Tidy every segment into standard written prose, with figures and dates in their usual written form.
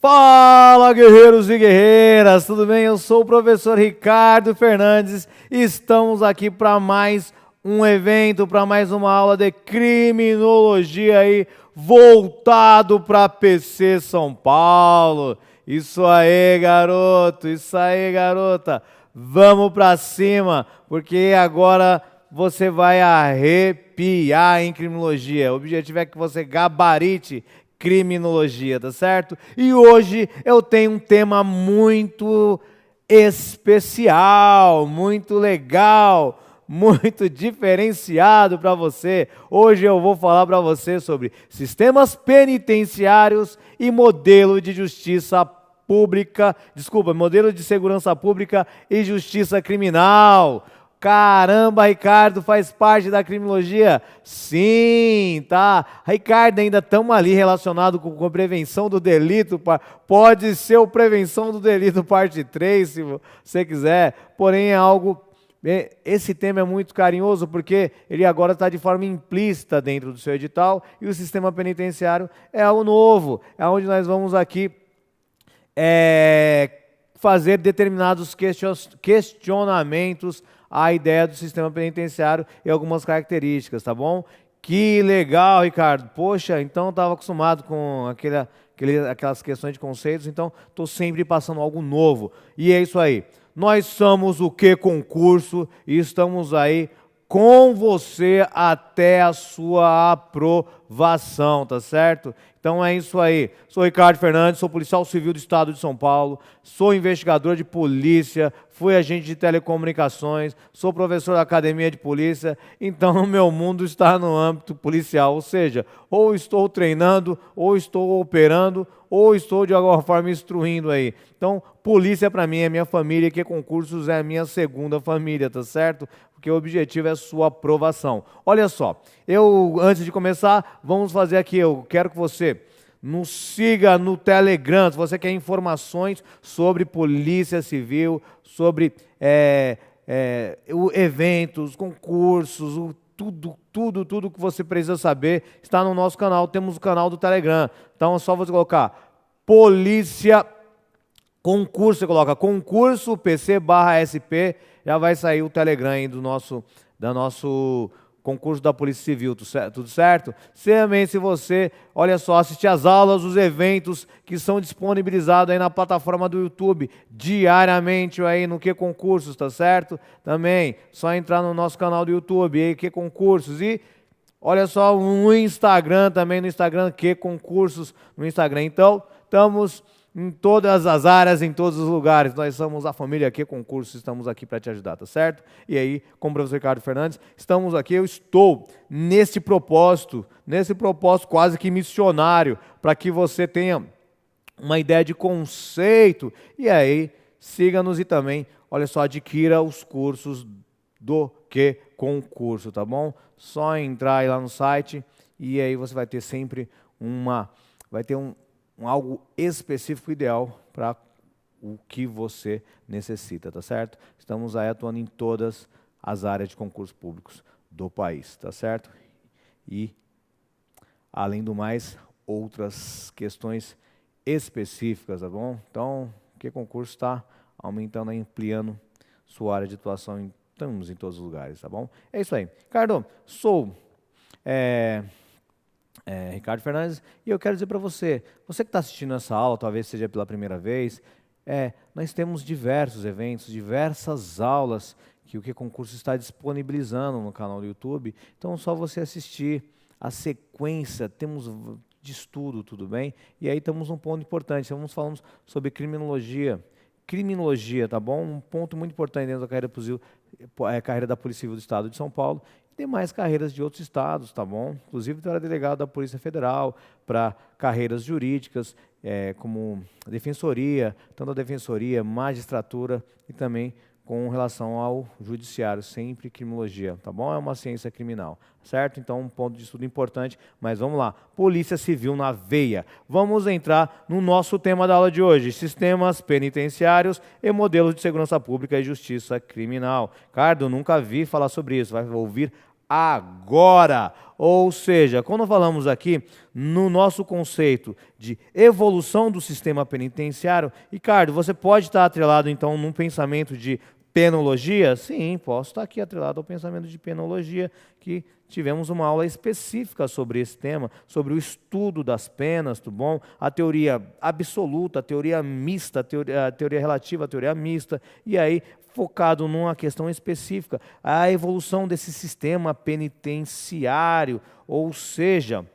Fala, guerreiros e guerreiras, tudo bem? Eu sou o professor Ricardo Fernandes e estamos aqui para mais um evento, para mais uma aula de criminologia aí, voltado para PC São Paulo. Isso aí, garoto, isso aí, garota. Vamos para cima, porque agora você vai arrepiar em criminologia. O objetivo é que você gabarite criminologia, tá certo? E hoje eu tenho um tema muito especial, muito legal, muito diferenciado para você. Hoje eu vou falar para você sobre sistemas penitenciários e modelo de justiça pública, modelo de segurança pública e justiça criminal. Caramba, Ricardo, faz parte da criminologia? Sim, tá. Ricardo, ainda estamos ali relacionado com prevenção do delito. Pode ser o prevenção do delito parte 3, se você quiser. Porém, é algo... Esse tema é muito carinhoso porque ele agora está de forma implícita dentro do seu edital e o sistema penitenciário é algo novo. É onde nós vamos aqui fazer determinados questionamentos à ideia do sistema penitenciário e algumas características, tá bom? Que legal, Ricardo. Poxa, então eu estava acostumado com aquelas questões de conceitos, então estou sempre passando algo novo. E é isso aí. Nós somos o Que Concurso e estamos aí com você até a sua aprovação, tá certo? Então é isso aí. Sou Ricardo Fernandes, sou policial civil do estado de São Paulo, sou investigador de polícia, fui agente de telecomunicações, sou professor da academia de polícia, então o meu mundo está no âmbito policial, ou seja, ou estou treinando, ou estou operando, ou estou de alguma forma instruindo aí. Então, polícia para mim é minha família, Que Concursos é a minha segunda família, tá certo? Porque o objetivo é a sua aprovação. Olha só, antes de começar, vamos fazer aqui, eu quero que você nos siga no Telegram, se você quer informações sobre polícia civil, sobre eventos, concursos, tudo que você precisa saber está no nosso canal, temos o canal do Telegram. Então é só você colocar Polícia Concurso, você coloca concurso PC/SP, já vai sair o Telegram aí do nosso concurso da Polícia Civil, tudo certo? Também, se você, olha só, assistir às aulas, os eventos que são disponibilizados aí na plataforma do YouTube, diariamente aí no Que Concursos, tá certo? Também, só entrar no nosso canal do YouTube, aí Que Concursos, e olha só, no Instagram também, no Instagram, Que Concursos, no Instagram. Então, estamos em todas as áreas, em todos os lugares. Nós somos a família Que Concursos, estamos aqui para te ajudar, tá certo? E aí, como o professor Ricardo Fernandes, estamos aqui, eu estou nesse propósito quase que missionário, para que você tenha uma ideia de conceito. E aí, siga-nos e também, olha só, adquira os cursos do Que Concurso, tá bom? Só entrar aí lá no site e aí você vai ter sempre algo específico ideal para o que você necessita, tá certo? Estamos aí atuando em todas as áreas de concursos públicos do país, tá certo? E, além do mais, outras questões específicas, tá bom? Então, o Que Concurso está aumentando e ampliando sua área de atuação, estamos em todos os lugares, tá bom? É isso aí. Ricardo, sou... Ricardo Fernandes, e eu quero dizer para você que está assistindo essa aula, talvez seja pela primeira vez, nós temos diversos eventos, diversas aulas que o Que Concurso está disponibilizando no canal do YouTube, então é só você assistir a sequência, temos de estudo, tudo bem? E aí temos um ponto importante, estamos falando sobre criminologia, tá bom? Um ponto muito importante dentro da carreira da Polícia Civil do Estado de São Paulo, demais carreiras de outros estados, tá bom? Inclusive para delegado da Polícia Federal, para carreiras jurídicas, como defensoria, tanto a defensoria, magistratura e também com relação ao judiciário, sempre criminologia, tá bom? É uma ciência criminal, certo? Então, um ponto de estudo importante, mas vamos lá. Polícia Civil na veia. Vamos entrar no nosso tema da aula de hoje, sistemas penitenciários e modelos de segurança pública e justiça criminal. Ricardo, nunca vi falar sobre isso, vai ouvir agora. Ou seja, quando falamos aqui no nosso conceito de evolução do sistema penitenciário, Ricardo, você pode estar atrelado então num pensamento de penologia? Sim, posso estar aqui atrelado ao pensamento de penologia, que tivemos uma aula específica sobre esse tema, sobre o estudo das penas, tudo bom? A teoria absoluta, a teoria mista, a teoria relativa, a teoria mista, e aí focado numa questão específica, a evolução desse sistema penitenciário, ou seja,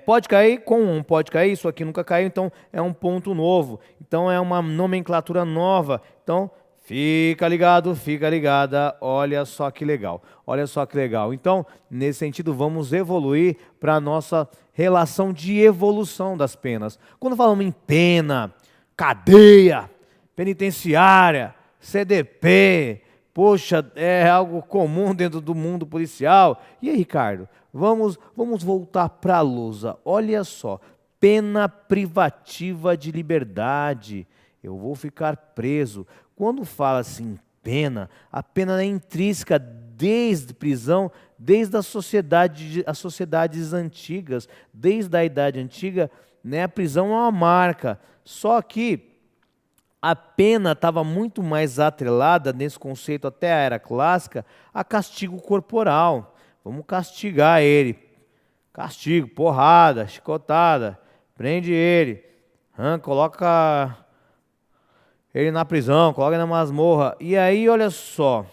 pode cair com um, pode cair, isso aqui nunca caiu, então é um ponto novo, então é uma nomenclatura nova, então fica ligado, fica ligada, olha só que legal, olha só que legal. Então, nesse sentido, vamos evoluir para a nossa relação de evolução das penas. Quando falamos em pena, cadeia, penitenciária, CDP, poxa, é algo comum dentro do mundo policial. E aí, Ricardo, vamos voltar para a lousa. Olha só, pena privativa de liberdade. Eu vou ficar preso. Quando fala assim pena, a pena é intrínseca desde prisão, desde as sociedades antigas, desde a Idade Antiga, né, a prisão é uma marca. Só que a pena estava muito mais atrelada, nesse conceito até a Era Clássica, a castigo corporal. Vamos castigar ele. Castigo, porrada, chicotada, prende ele, coloca ele na prisão, coloca ele na masmorra. E aí, olha só,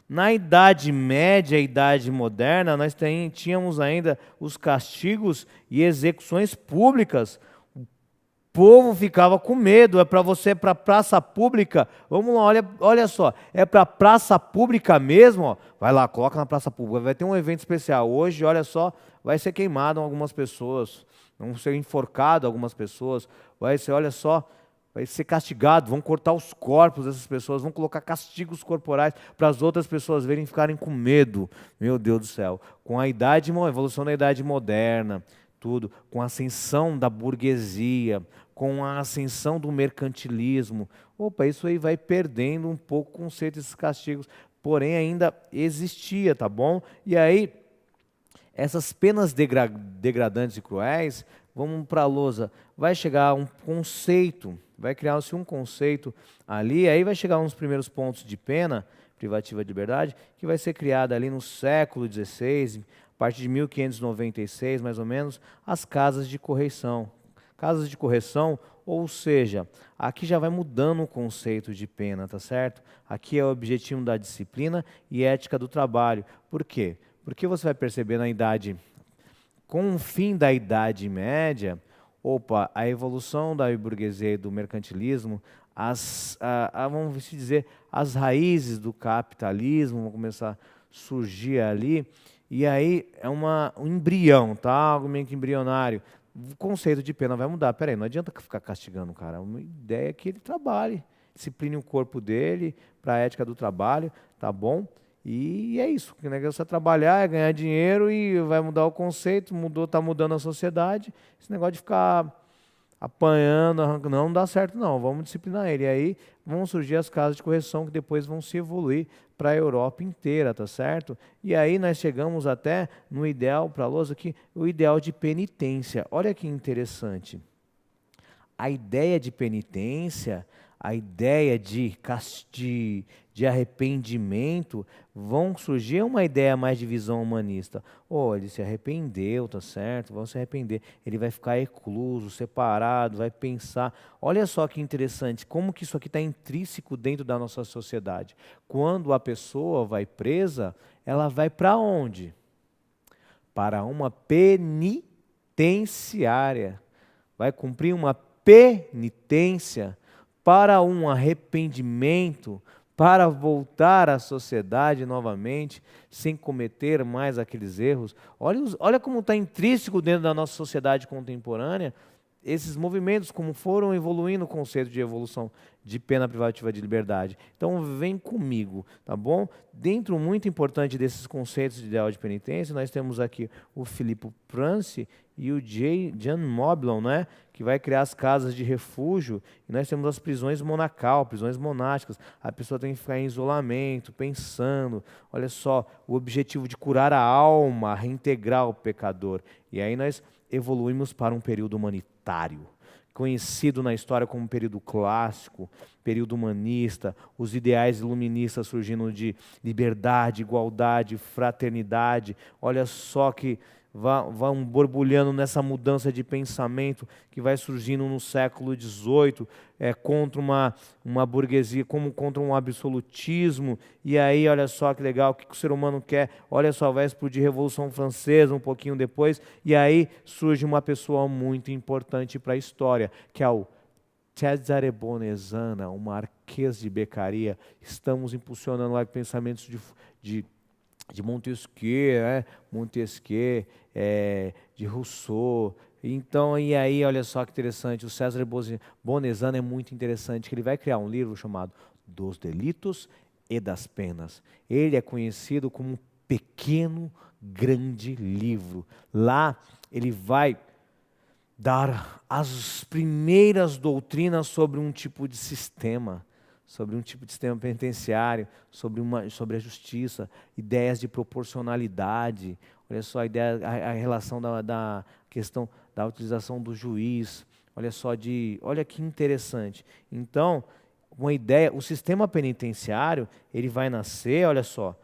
na Idade Média e Idade Moderna, nós tínhamos ainda os castigos e execuções públicas. O povo ficava com medo, é para você ir para a praça pública, vamos lá, olha só, é para a praça pública mesmo, ó. Vai lá, coloca na praça pública, vai ter um evento especial. Hoje, olha só, vai ser queimado algumas pessoas, vão ser enforcado algumas pessoas, vai ser, olha só, vai ser castigado, vão cortar os corpos dessas pessoas, vão colocar castigos corporais para as outras pessoas verem e ficarem com medo. Meu Deus do céu. Com a evolução da idade moderna, tudo, com a ascensão da burguesia, com a ascensão do mercantilismo, opa, isso aí vai perdendo um pouco o conceito desses castigos, porém ainda existia, tá bom? E aí, essas penas degradantes e cruéis, vamos para a lousa, vai chegar um conceito, vai criar-se um conceito ali, aí vai chegar uns primeiros pontos de pena privativa de liberdade, que vai ser criada ali no século XVI, a partir de 1596, mais ou menos, as casas de correição. Casas de correção, ou seja, aqui já vai mudando o conceito de pena, tá certo? Aqui é o objetivo da disciplina e ética do trabalho. Por quê? Porque você vai perceber na idade, com o fim da Idade Média, a evolução da burguesia e do mercantilismo, vamos dizer, as raízes do capitalismo vão começar a surgir ali, e aí é um embrião, tá? Algo meio que embrionário. O conceito de pena vai mudar. Peraí, não adianta ficar castigando o cara. Uma ideia é que ele trabalhe, discipline o corpo dele para a ética do trabalho, tá bom? E é isso, o negócio é trabalhar, é ganhar dinheiro e vai mudar o conceito, está mudando a sociedade. Esse negócio de ficar apanhando, arrancando, não dá certo não, vamos disciplinar ele. E aí vão surgir as casas de correção que depois vão se evoluir para a Europa inteira, tá certo? E aí nós chegamos até no ideal, para a lousa aqui, o ideal de penitência. Olha que interessante. A ideia de penitência, a ideia de arrependimento, vão surgir uma ideia mais de visão humanista. Ele se arrependeu, tá certo? Vão se arrepender. Ele vai ficar recluso, separado, vai pensar. Olha só que interessante, como que isso aqui está intrínseco dentro da nossa sociedade. Quando a pessoa vai presa, ela vai para onde? Para uma penitenciária. Vai cumprir uma penitência para um arrependimento, para voltar à sociedade novamente, sem cometer mais aqueles erros. Olha como está intrínseco dentro da nossa sociedade contemporânea esses movimentos, como foram evoluindo o conceito de evolução de pena privativa de liberdade. Então vem comigo, tá bom? Dentro muito importante desses conceitos de ideal de penitência, nós temos aqui o Filippo Franci e o Jan Moblon, né, que vai criar as casas de refúgio, e nós temos as prisões monacal, prisões monásticas. A pessoa tem que ficar em isolamento, pensando, olha só, o objetivo de curar a alma, reintegrar o pecador. E aí nós evoluímos para um período humanitário, conhecido na história como período clássico, período humanista, os ideais iluministas surgindo de liberdade, igualdade, fraternidade. Olha só que vão borbulhando nessa mudança de pensamento que vai surgindo no século XVIII, contra uma burguesia, como contra um absolutismo. E aí, olha só que legal, o que o ser humano quer. Olha só, vai explodir a Revolução Francesa um pouquinho depois, e aí surge uma pessoa muito importante para a história, que é o Cesare Bonezana, um marquês de Beccaria. Estamos impulsionando lá pensamentos de Montesquieu, Montesquieu, de Rousseau. Então, e aí, olha só que interessante, o Cesare Bonezana é muito interessante, que ele vai criar um livro chamado Dos Delitos e das Penas. Ele é conhecido como um pequeno, grande livro. Lá, ele vai dar as primeiras doutrinas sobre um tipo de sistema, penitenciário, sobre a justiça, ideias de proporcionalidade. Olha só a relação da questão da utilização do juiz. Olha que interessante. Então, uma ideia, o sistema penitenciário, ele vai nascer, olha só,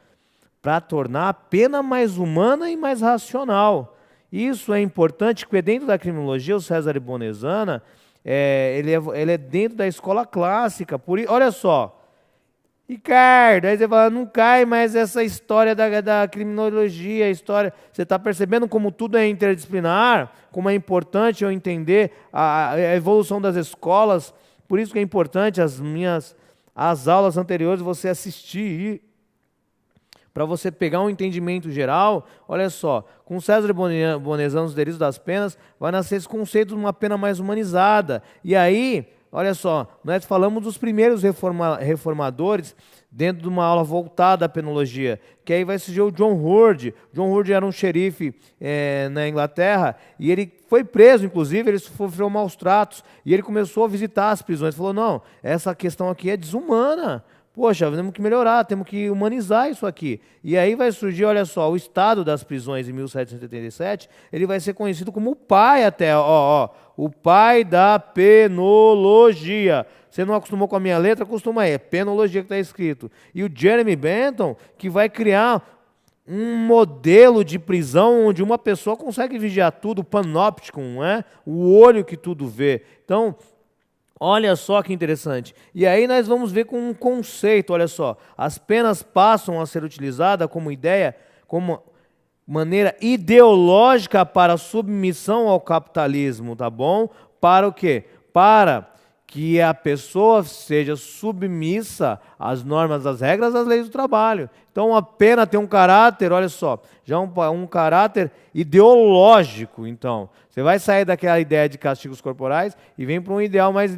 para tornar a pena mais humana e mais racional. Isso é importante, porque dentro da criminologia, o Cesare Bonezana, ele é dentro da escola clássica. Olha só, Ricardo, aí você fala, não cai mais essa história da criminologia, a história. Você está percebendo como tudo é interdisciplinar, como é importante eu entender a evolução das escolas. Por isso que é importante as aulas anteriores você assistir, para você pegar um entendimento geral. Olha só, com Cesare Bonezana, os delitos das penas, vai nascer esse conceito de uma pena mais humanizada. E aí, olha só, nós falamos dos primeiros reformadores dentro de uma aula voltada à penologia, que aí vai surgir o John Hurd. John Hurd era um xerife na Inglaterra, e ele foi preso, inclusive, ele sofreu maus tratos, e ele começou a visitar as prisões. Falou, não, essa questão aqui é desumana. Poxa, temos que melhorar, temos que humanizar isso aqui. E aí vai surgir, olha só, o Estado das Prisões em 1787, ele vai ser conhecido como o pai até, o pai da penologia. Você não acostumou com a minha letra? Acostuma aí, é penologia que está escrito. E o Jeremy Bentham, que vai criar um modelo de prisão onde uma pessoa consegue vigiar tudo, o panopticon, o olho que tudo vê. Então, olha só que interessante. E aí nós vamos ver com um conceito, olha só. As penas passam a ser utilizadas como ideia, como maneira ideológica para a submissão ao capitalismo, tá bom? Para o quê? Para que a pessoa seja submissa às normas, às regras, às leis do trabalho. Então a pena tem um caráter, olha só, já um caráter ideológico. Então, você vai sair daquela ideia de castigos corporais e vem para um ideal mais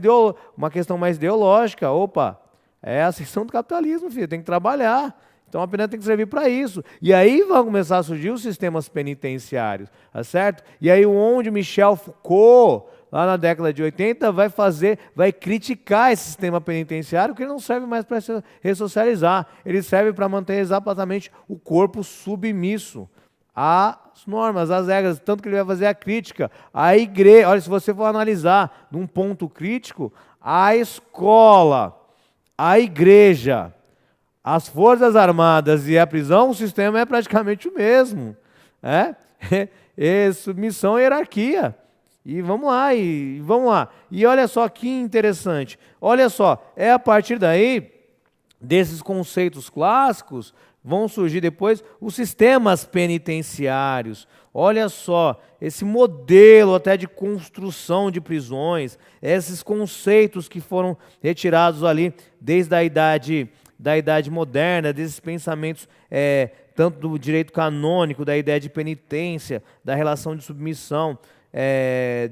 uma questão mais ideológica. Opa, é a ascensão do capitalismo, filho, tem que trabalhar. Então a pena tem que servir para isso. E aí vão começar a surgir os sistemas penitenciários, tá certo? E aí onde Michel Foucault, lá na década de 80, vai criticar esse sistema penitenciário, que ele não serve mais para ressocializar, ele serve para manter exatamente o corpo submisso às normas, às regras, tanto que ele vai fazer a crítica. A igreja, olha, se você for analisar num ponto crítico, a escola, a igreja, as forças armadas e a prisão, o sistema é praticamente o mesmo. Submissão e hierarquia. E vamos lá. E olha só que interessante. Olha só, é a partir daí, desses conceitos clássicos, vão surgir depois os sistemas penitenciários. Olha só, esse modelo até de construção de prisões, esses conceitos que foram retirados ali desde a idade moderna, desses pensamentos tanto do direito canônico, da ideia de penitência, da relação de submissão,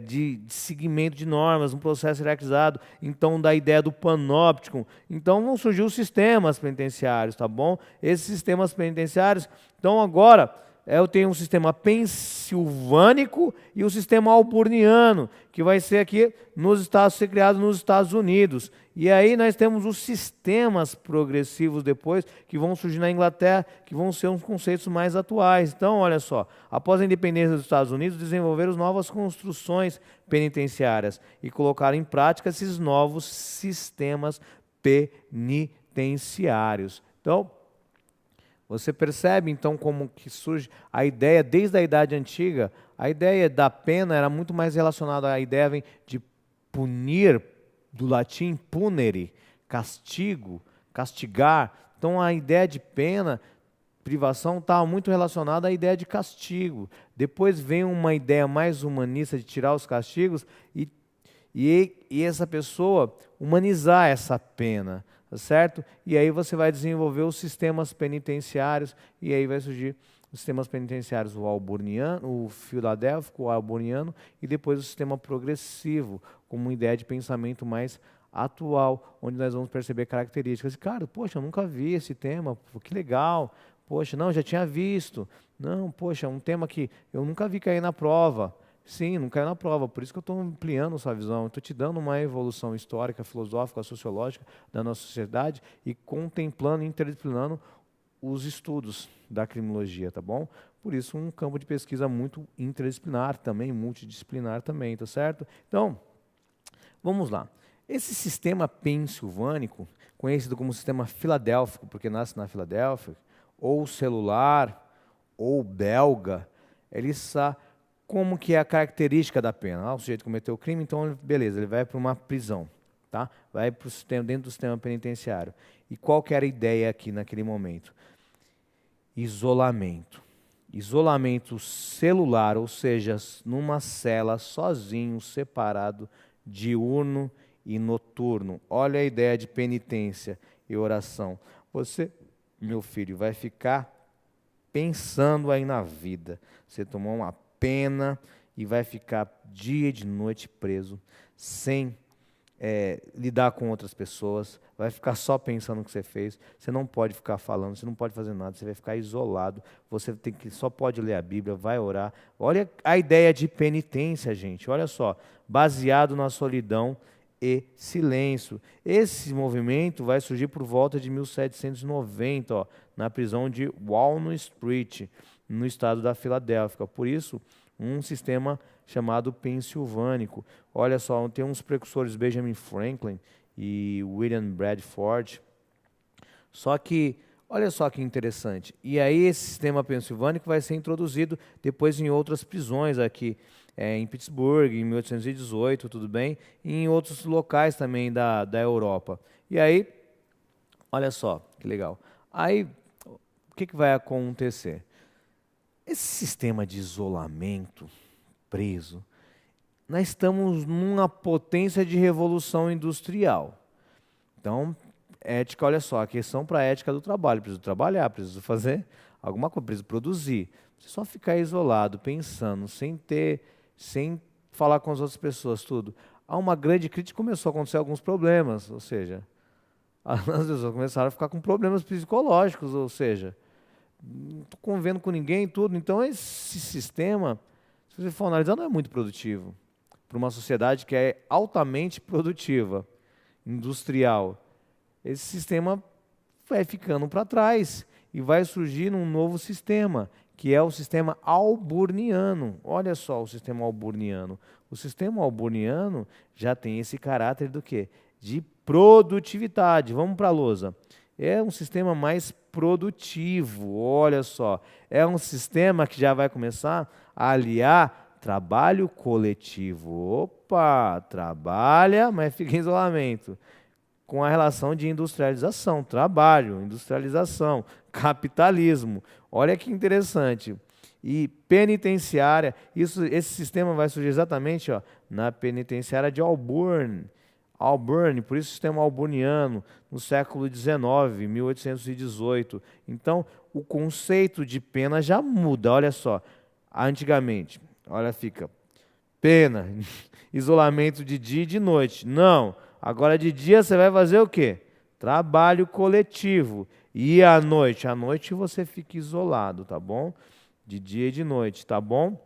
de seguimento de normas, um processo hierarquizado, então da ideia do panóptico. Então vão surgir os sistemas penitenciários, tá bom? Esses sistemas penitenciários, então agora, eu tenho um sistema pensilvânico e o sistema alburniano, que vai ser aqui ser criado nos Estados Unidos. E aí nós temos os sistemas progressivos depois, que vão surgir na Inglaterra, que vão ser uns conceitos mais atuais. Então, olha só, após a independência dos Estados Unidos, desenvolveram novas construções penitenciárias e colocaram em prática esses novos sistemas penitenciários. Então, você percebe, então, como que surge a ideia, desde a Idade Antiga, a ideia da pena era muito mais relacionada à ideia de punir, do latim punere, castigo, castigar. Então, a ideia de pena, privação, estava muito relacionada à ideia de castigo. Depois vem uma ideia mais humanista de tirar os castigos e essa pessoa humanizar essa pena. Tá certo? E aí você vai desenvolver os sistemas penitenciários, e aí vai surgir os sistemas penitenciários, o alburniano, o filadélfico, o alburniano, e depois o sistema progressivo, como uma ideia de pensamento mais atual, onde nós vamos perceber características. E, cara, poxa, eu nunca vi esse tema, pô, que legal. Poxa, não, já tinha visto. Não, poxa, um tema que eu nunca vi cair na prova. Sim, não caiu na prova, por isso que eu estou ampliando sua visão, estou te dando uma evolução histórica, filosófica, sociológica da nossa sociedade e contemplando, interdisciplinando os estudos da criminologia, tá bom? Por isso, um campo de pesquisa muito interdisciplinar também, multidisciplinar também, tá certo? Então, vamos lá. Esse sistema pensilvânico, conhecido como sistema filadélfico, porque nasce na Filadélfia, ou celular, ou belga, ele está... Como que é a característica da pena? O sujeito cometeu o crime, então, beleza, ele vai para uma prisão, tá? Vai para o sistema, dentro do sistema penitenciário. E qual que era a ideia aqui naquele momento? Isolamento. Isolamento celular, ou seja, numa cela, sozinho, separado, diurno e noturno. Olha a ideia de penitência e oração. Você, meu filho, vai ficar pensando aí na vida. Você tomou uma pena e vai ficar dia e de noite preso, sem lidar com outras pessoas, vai ficar só pensando no que você fez, você não pode ficar falando, você não pode fazer nada, você vai ficar isolado, você só pode ler a Bíblia, vai orar. Olha a ideia de penitência, gente, olha só, baseado na solidão e silêncio. Esse movimento vai surgir por volta de 1790, ó, na prisão de Walnut Street, no estado da Filadélfia. Por isso, um sistema chamado pensilvânico. Olha só, tem uns precursores, Benjamin Franklin e William Bradford. Só que, olha só que interessante. E aí esse sistema pensilvânico vai ser introduzido depois em outras prisões aqui, em Pittsburgh, em 1818, tudo bem? E em outros locais também da Europa. E aí, olha só, que legal. Aí, o que vai acontecer? Esse sistema de isolamento, preso, nós estamos numa potência de revolução industrial. Então, ética, olha só, a questão para a ética do trabalho. Preciso trabalhar, preciso fazer alguma coisa, preciso produzir. Se só ficar isolado, pensando, sem falar com as outras pessoas, tudo. Há uma grande crítica, começou a acontecer alguns problemas, ou seja, as pessoas começaram a ficar com problemas psicológicos, ou seja, não estou convivendo com ninguém, tudo. Então, esse sistema, se você for analisar, não é muito produtivo para uma sociedade que é altamente produtiva, industrial. Esse sistema vai ficando para trás e vai surgir um novo sistema, que é o sistema alburniano. Olha só o sistema alburniano. O sistema alburniano já tem esse caráter do quê? De produtividade. Vamos para a lousa. É um sistema mais produtivo, olha só. É um sistema que já vai começar a aliar trabalho coletivo. Opa, trabalha, mas fica em isolamento. Com a relação de industrialização, trabalho, industrialização, capitalismo. Olha que interessante. E penitenciária, esse sistema vai surgir exatamente, ó, na penitenciária de Auburn, por isso o sistema alburniano, no século XIX, 1818. Então, o conceito de pena já muda, olha só. Antigamente, olha, fica pena, isolamento de dia e de noite. Não, agora de dia você vai fazer o quê? Trabalho coletivo. E à noite? À noite você fica isolado, tá bom? de dia e de noite, tá bom?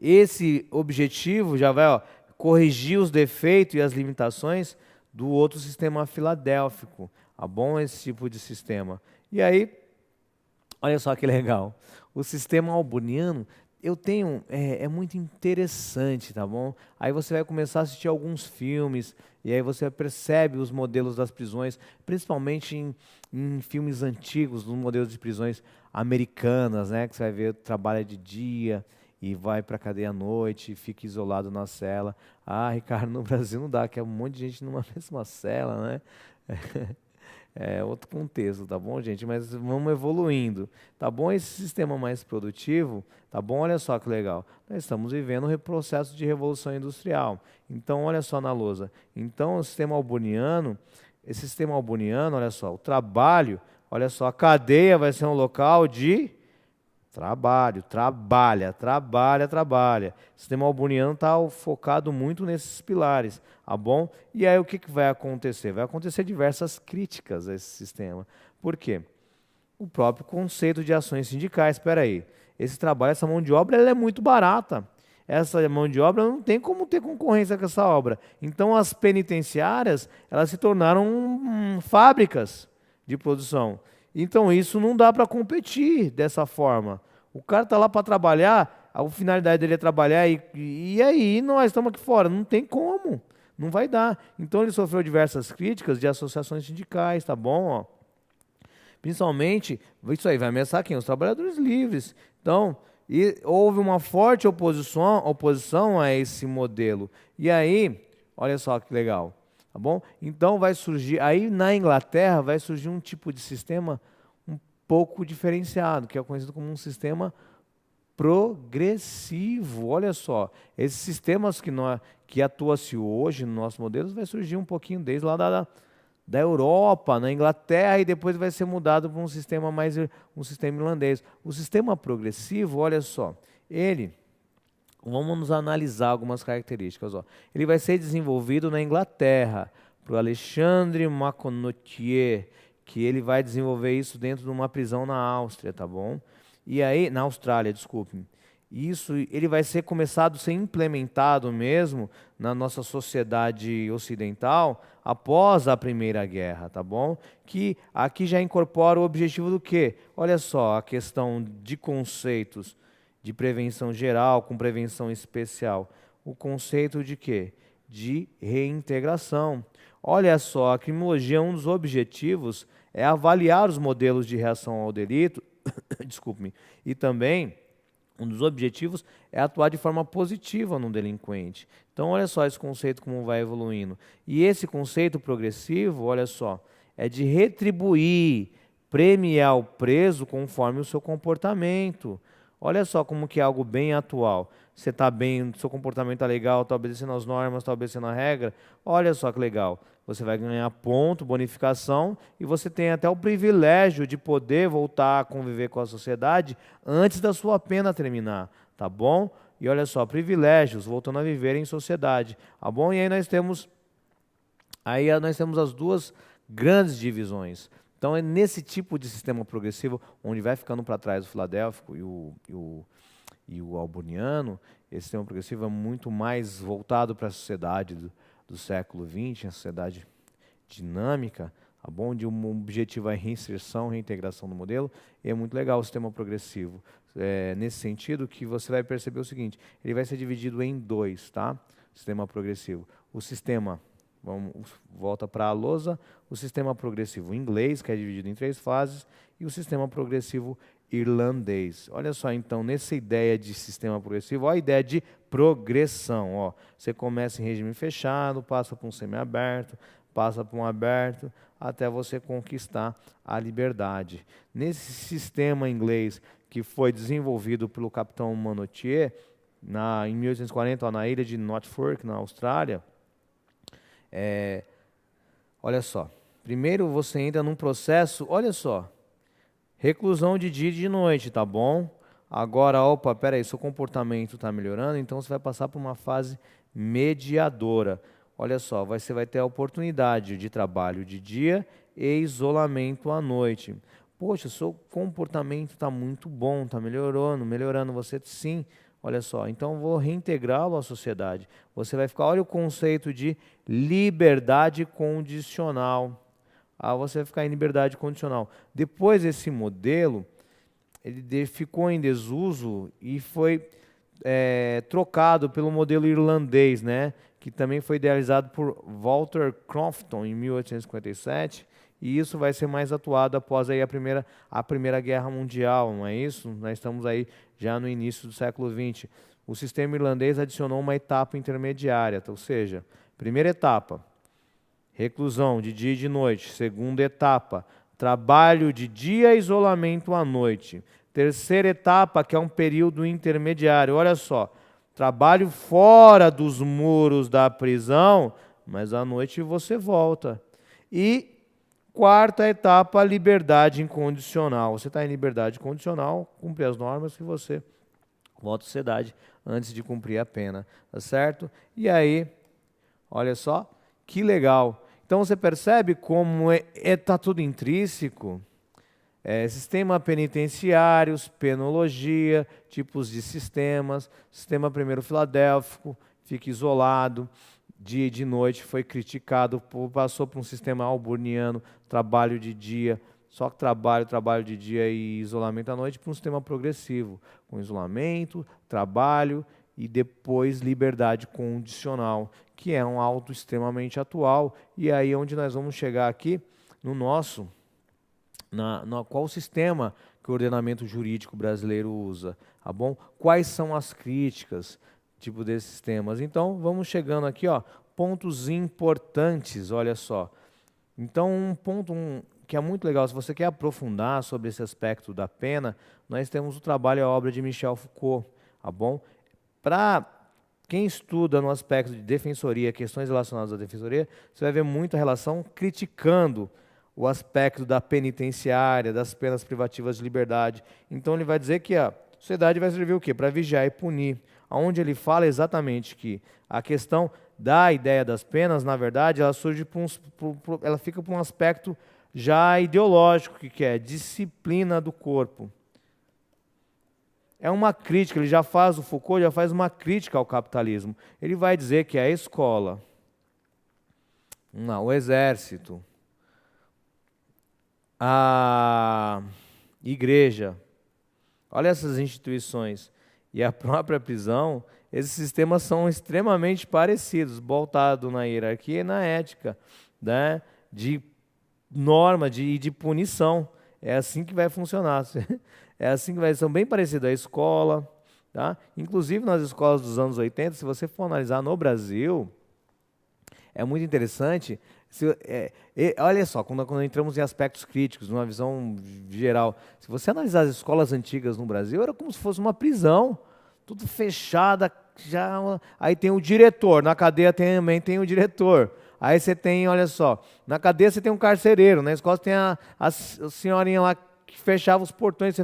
Esse objetivo já vai, ó, corrigir os defeitos e as limitações do outro sistema filadélfico, tá bom? Esse tipo de sistema. E aí, olha só que legal. O sistema albaniano, eu tenho, é muito interessante, tá bom? Aí você vai começar a assistir alguns filmes, e aí você percebe os modelos das prisões, principalmente em filmes antigos, nos modelos de prisões americanas, né? Que você vai ver, trabalha de dia e vai para a cadeia à noite, e fica isolado na cela. Ah, Ricardo, no Brasil não dá, que é um monte de gente numa mesma cela, né? É outro contexto, tá bom, gente? Mas vamos evoluindo, tá bom? Esse sistema mais produtivo, tá bom? Olha só que legal. Nós estamos vivendo um processo de revolução industrial. Então, olha só na lousa. Então, o sistema albaniano, esse sistema albaniano, olha só, o trabalho, olha só, a cadeia vai ser um local de trabalho, trabalha. O sistema albaniano está focado muito nesses pilares, tá bom? E aí o que vai acontecer? Vai acontecer diversas críticas a esse sistema. Por quê? O próprio conceito de ações sindicais. Espera aí, esse trabalho, essa mão de obra, ela é muito barata. Essa mão de obra não tem como ter concorrência com essa obra. Então as penitenciárias, elas se tornaram fábricas de produção. Então isso não dá para competir dessa forma. O cara está lá para trabalhar, a finalidade dele é trabalhar e aí nós estamos aqui fora. Não tem como, não vai dar. Então ele sofreu diversas críticas de associações sindicais, tá bom? Ó. Principalmente, isso aí vai ameaçar quem? Os trabalhadores livres. Então, houve uma forte oposição a esse modelo. E aí, olha só que legal. Tá bom? Então vai surgir, aí na Inglaterra vai surgir um tipo de sistema um pouco diferenciado, que é conhecido como um sistema progressivo. Olha só, esses sistemas que atua-se hoje nos nossos modelos vai surgir um pouquinho desde lá da Europa, na Inglaterra, e depois vai ser mudado para um sistema irlandês. O sistema progressivo, olha só, vamos analisar algumas características. Ó. Ele vai ser desenvolvido na Inglaterra, para o Alexandre Maconotier, que ele vai desenvolver isso dentro de uma prisão na Áustria, tá bom? E aí, na Austrália, desculpe. Isso, ele vai ser começado a ser implementado mesmo na nossa sociedade ocidental após a Primeira Guerra, tá bom? Que aqui já incorpora o objetivo do quê? Olha só, a questão de conceitos de prevenção geral com prevenção especial. O conceito de quê? De reintegração. Olha só, a criminologia, um dos objetivos é avaliar os modelos de reação ao delito, desculpe-me, e também um dos objetivos é atuar de forma positiva no delinquente. Então, olha só esse conceito como vai evoluindo. E esse conceito progressivo, olha só, é de retribuir, premiar o preso conforme o seu comportamento. Olha só como que é algo bem atual. Você está bem, seu comportamento está legal, está obedecendo às normas, está obedecendo à regra. Olha só que legal. Você vai ganhar ponto, bonificação, e você tem até o privilégio de poder voltar a conviver com a sociedade antes da sua pena terminar, tá bom? E olha só, privilégios, voltando a viver em sociedade, tá bom? E aí nós temos as duas grandes divisões. Então é nesse tipo de sistema progressivo, onde vai ficando para trás o filadélfico e o albaniano, esse sistema progressivo é muito mais voltado para a sociedade do século XX, a sociedade dinâmica, tá bom? Onde o objetivo é reinserção, reintegração do modelo, e é muito legal o sistema progressivo. Nesse sentido que você vai perceber o seguinte, ele vai ser dividido em dois, tá? Sistema progressivo. O sistema, volta para a lousa, o sistema progressivo inglês, que é dividido em 3 fases, e o sistema progressivo irlandês. Olha só, então, nessa ideia de sistema progressivo, olha a ideia de progressão. Ó. Você começa em regime fechado, passa para um semiaberto, passa para um aberto, até você conquistar a liberdade. Nesse sistema inglês que foi desenvolvido pelo capitão Manotier, em 1840, ó, na ilha de Norfolk, na Austrália, olha só, primeiro você entra num processo, olha só, reclusão de dia e de noite, tá bom? Agora, opa, peraí, seu comportamento está melhorando, então você vai passar por uma fase mediadora. Olha só, você vai ter a oportunidade de trabalho de dia e isolamento à noite. Poxa, seu comportamento está muito bom, está melhorando, melhorando. Você sim, olha só. Então, vou reintegrá-lo à sociedade. Você vai ficar, olha o conceito de liberdade condicional. Você vai ficar em liberdade condicional. Depois, esse modelo, ele ficou em desuso e foi trocado pelo modelo irlandês, né? Que também foi idealizado por Walter Crofton em 1857, e isso vai ser mais atuado após aí a primeira Guerra Mundial, não é isso? Nós estamos aí já no início do século XX. O sistema irlandês adicionou uma etapa intermediária, ou seja, primeira etapa, reclusão de dia e de noite. Segunda etapa, trabalho de dia, isolamento à noite. Terceira etapa, que é um período intermediário. Olha só, trabalho fora dos muros da prisão, mas à noite você volta. E quarta etapa, liberdade incondicional. Você está em liberdade condicional, cumpre as normas que você volta à sociedade antes de cumprir a pena, tá certo? E aí, olha só, que legal. Então você percebe como está tudo intrínseco? Sistema penitenciários, penologia, tipos de sistemas, sistema primeiro filadélfico, fica isolado, dia e de noite, foi criticado, passou por um sistema alburniano, trabalho de dia, só que trabalho de dia e isolamento à noite, para um sistema progressivo, com isolamento, trabalho e depois liberdade condicional, que é um algo extremamente atual, e aí onde nós vamos chegar aqui no nosso... qual o sistema que o ordenamento jurídico brasileiro usa, tá bom? Quais são as críticas, tipo, desses sistemas? Então, vamos chegando aqui, ó, pontos importantes, olha só. Então, um ponto que é muito legal, se você quer aprofundar sobre esse aspecto da pena, nós temos o trabalho e a obra de Michel Foucault, tá bom? Para quem estuda no aspecto de defensoria, questões relacionadas à defensoria, você vai ver muita relação criticando o aspecto da penitenciária, das penas privativas de liberdade. Então ele vai dizer que a sociedade vai servir o quê? Para vigiar e punir. Onde ele fala exatamente que a questão da ideia das penas, na verdade, ela surge ela fica por um aspecto já ideológico, que é disciplina do corpo. É uma crítica, o Foucault já faz uma crítica ao capitalismo. Ele vai dizer que a escola, o exército, a igreja, olha essas instituições, e a própria prisão, esses sistemas são extremamente parecidos, voltados na hierarquia e na ética, né? De norma, de punição. É assim que vai funcionar. É assim que vai, são bem parecidos. A escola, tá? Inclusive nas escolas dos anos 80, se você for analisar no Brasil, é muito interessante. Olha só, quando entramos em aspectos críticos, numa visão geral, se você analisar as escolas antigas no Brasil, era como se fosse uma prisão, tudo fechada, aí tem o diretor, na cadeia também tem o diretor, aí você tem, olha só, na cadeia você tem um carcereiro, na escola você tem a senhorinha lá que fechava os portões,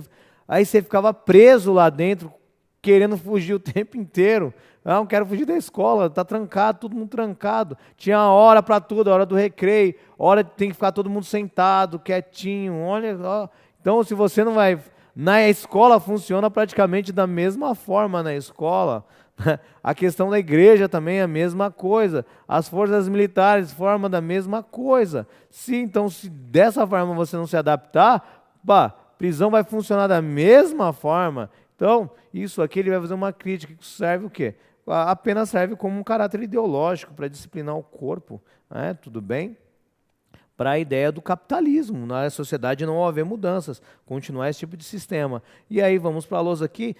aí você ficava preso lá dentro, querendo fugir o tempo inteiro. Não quero fugir da escola, está trancado, todo mundo trancado. Tinha hora para tudo, a hora do recreio, hora de tem que ficar todo mundo sentado, quietinho. Olha, ó. Então, se você não vai... Na escola funciona praticamente da mesma forma na escola. A questão da igreja também é a mesma coisa. As forças militares formam da mesma coisa. Então, se dessa forma você não se adaptar, prisão vai funcionar da mesma forma. Então, isso aqui ele vai fazer uma crítica que serve o quê? Apenas serve como um caráter ideológico para disciplinar o corpo, né? Tudo bem? Para a ideia do capitalismo, na sociedade não haver mudanças, continuar esse tipo de sistema. E aí vamos para a lousa aqui,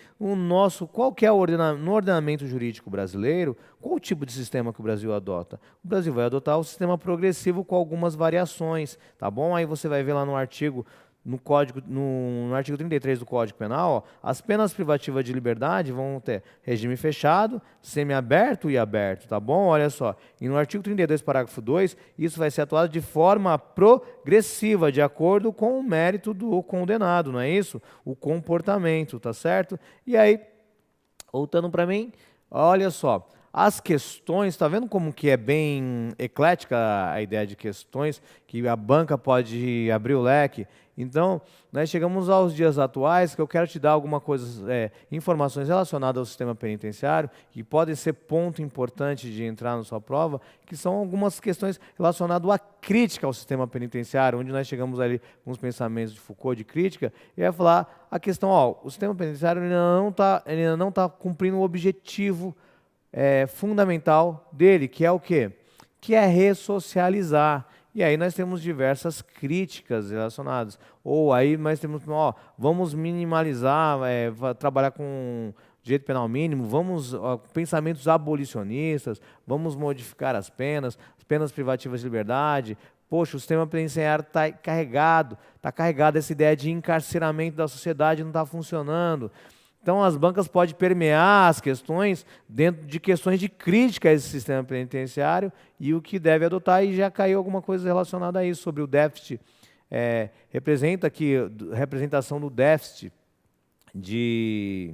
qual que é no ordenamento jurídico brasileiro, qual o tipo de sistema que o Brasil adota? O Brasil vai adotar o sistema progressivo com algumas variações, tá bom? Aí você vai ver lá no artigo no artigo 33 do Código Penal, ó, as penas privativas de liberdade vão ter regime fechado, semiaberto e aberto, tá bom? Olha só, e no artigo 32, parágrafo 2, isso vai ser atuado de forma progressiva, de acordo com o mérito do condenado, não é isso? O comportamento, tá certo? E aí, voltando para mim, olha só, as questões, está vendo como que é bem eclética a ideia de questões, que a banca pode abrir o leque? Então, nós chegamos aos dias atuais, que eu quero te dar alguma coisa, informações relacionadas ao sistema penitenciário, que podem ser ponto importante de entrar na sua prova, que são algumas questões relacionadas à crítica ao sistema penitenciário, onde nós chegamos ali com os pensamentos de Foucault de crítica, e vai falar a questão, o sistema penitenciário ainda não tá cumprindo o objetivo fundamental dele, que é o quê? Que é ressocializar. E aí nós temos diversas críticas relacionadas. Ou aí nós temos, vamos minimalizar, trabalhar com direito penal mínimo, vamos pensamentos abolicionistas, vamos modificar as penas privativas de liberdade. Poxa, o sistema penitenciário está carregado essa ideia de encarceramento da sociedade, não está funcionando. Então, as bancas podem permear as questões dentro de questões de crítica a esse sistema penitenciário e o que deve adotar, e já caiu alguma coisa relacionada a isso, sobre o déficit. Representa aqui, representação do déficit de...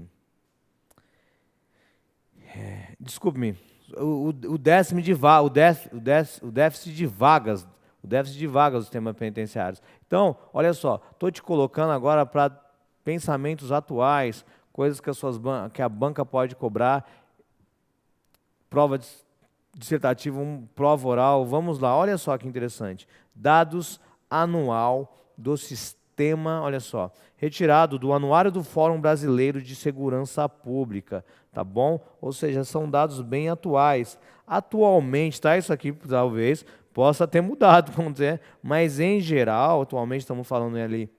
Desculpe-me, o déficit de vagas do sistema penitenciário. Então, olha só, estou te colocando agora para pensamentos atuais, coisas que a banca pode cobrar, prova dissertativa, prova oral. Vamos lá, olha só que interessante. Dados anual do sistema, olha só, retirado do Anuário do Fórum Brasileiro de Segurança Pública, tá bom? Ou seja, são dados bem atuais. Atualmente, tá? Isso aqui talvez possa ter mudado, vamos dizer, mas em geral, atualmente estamos falando ali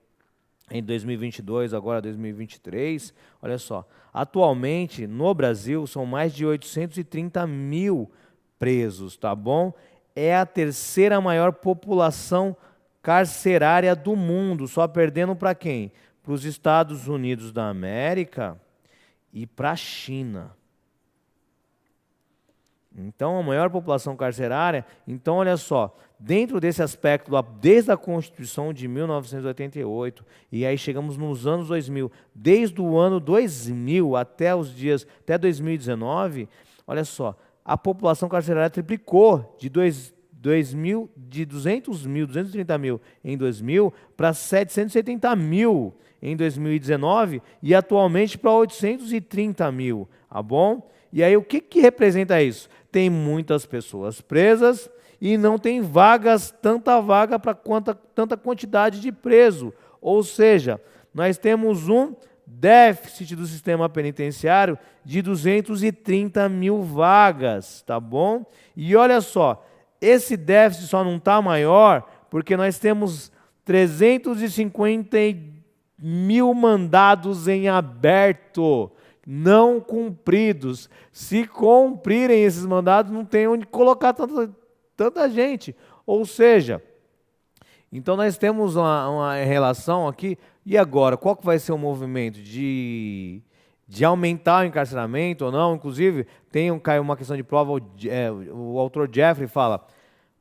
em 2022, agora 2023, olha só, atualmente no Brasil são mais de 830 mil presos, tá bom? É a terceira maior população carcerária do mundo, só perdendo para quem? Para os Estados Unidos da América e para a China. Então, a maior população carcerária. Então, olha só, dentro desse aspecto, desde a Constituição de 1988, e aí chegamos nos anos 2000, desde o ano 2000 até 2019, olha só, a população carcerária triplicou de 230 mil em 2000 para 770 mil em 2019 e atualmente para 830 mil, tá bom? E aí o que representa isso? Tem muitas pessoas presas e não tem tanta vaga para tanta quantidade de preso. Ou seja, nós temos um déficit do sistema penitenciário de 230 mil vagas, tá bom? E olha só, esse déficit só não está maior porque nós temos 350 mil mandados em aberto, não cumpridos. Se cumprirem esses mandados, não tem onde colocar tanta gente. Ou seja, então nós temos uma relação aqui. E agora, qual que vai ser o movimento de aumentar o encarceramento ou não? Inclusive, caiu uma questão de prova, o autor Jeffrey fala: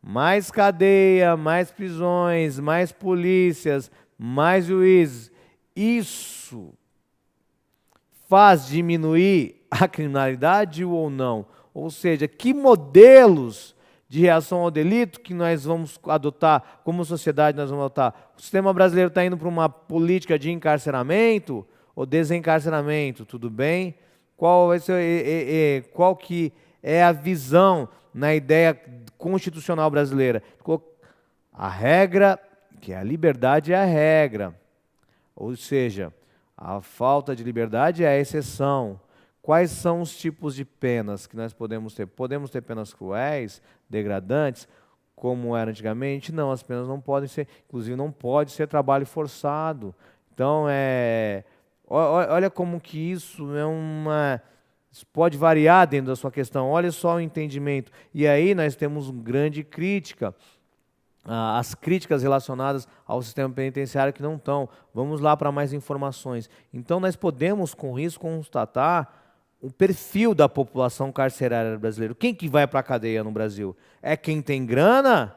mais cadeia, mais prisões, mais polícias, mais juízes. Isso faz diminuir a criminalidade ou não? Ou seja, que modelos de reação ao delito que nós vamos adotar, como sociedade nós vamos adotar? O sistema brasileiro está indo para uma política de encarceramento ou desencarceramento, tudo bem? Qual que é a visão na ideia constitucional brasileira? A regra, que é a liberdade, é a regra. Ou seja, a falta de liberdade é a exceção. Quais são os tipos de penas que nós podemos ter? Podemos ter penas cruéis, degradantes, como era antigamente? Não, as penas não podem ser, inclusive não pode ser trabalho forçado. Então, olha como que isso isso pode variar dentro da sua questão. Olha só o entendimento. E aí nós temos uma grande crítica. As críticas relacionadas ao sistema penitenciário que não estão. Vamos lá para mais informações. Então, nós podemos, com isso, constatar o perfil da população carcerária brasileira. Quem que vai para a cadeia no Brasil? É quem tem grana?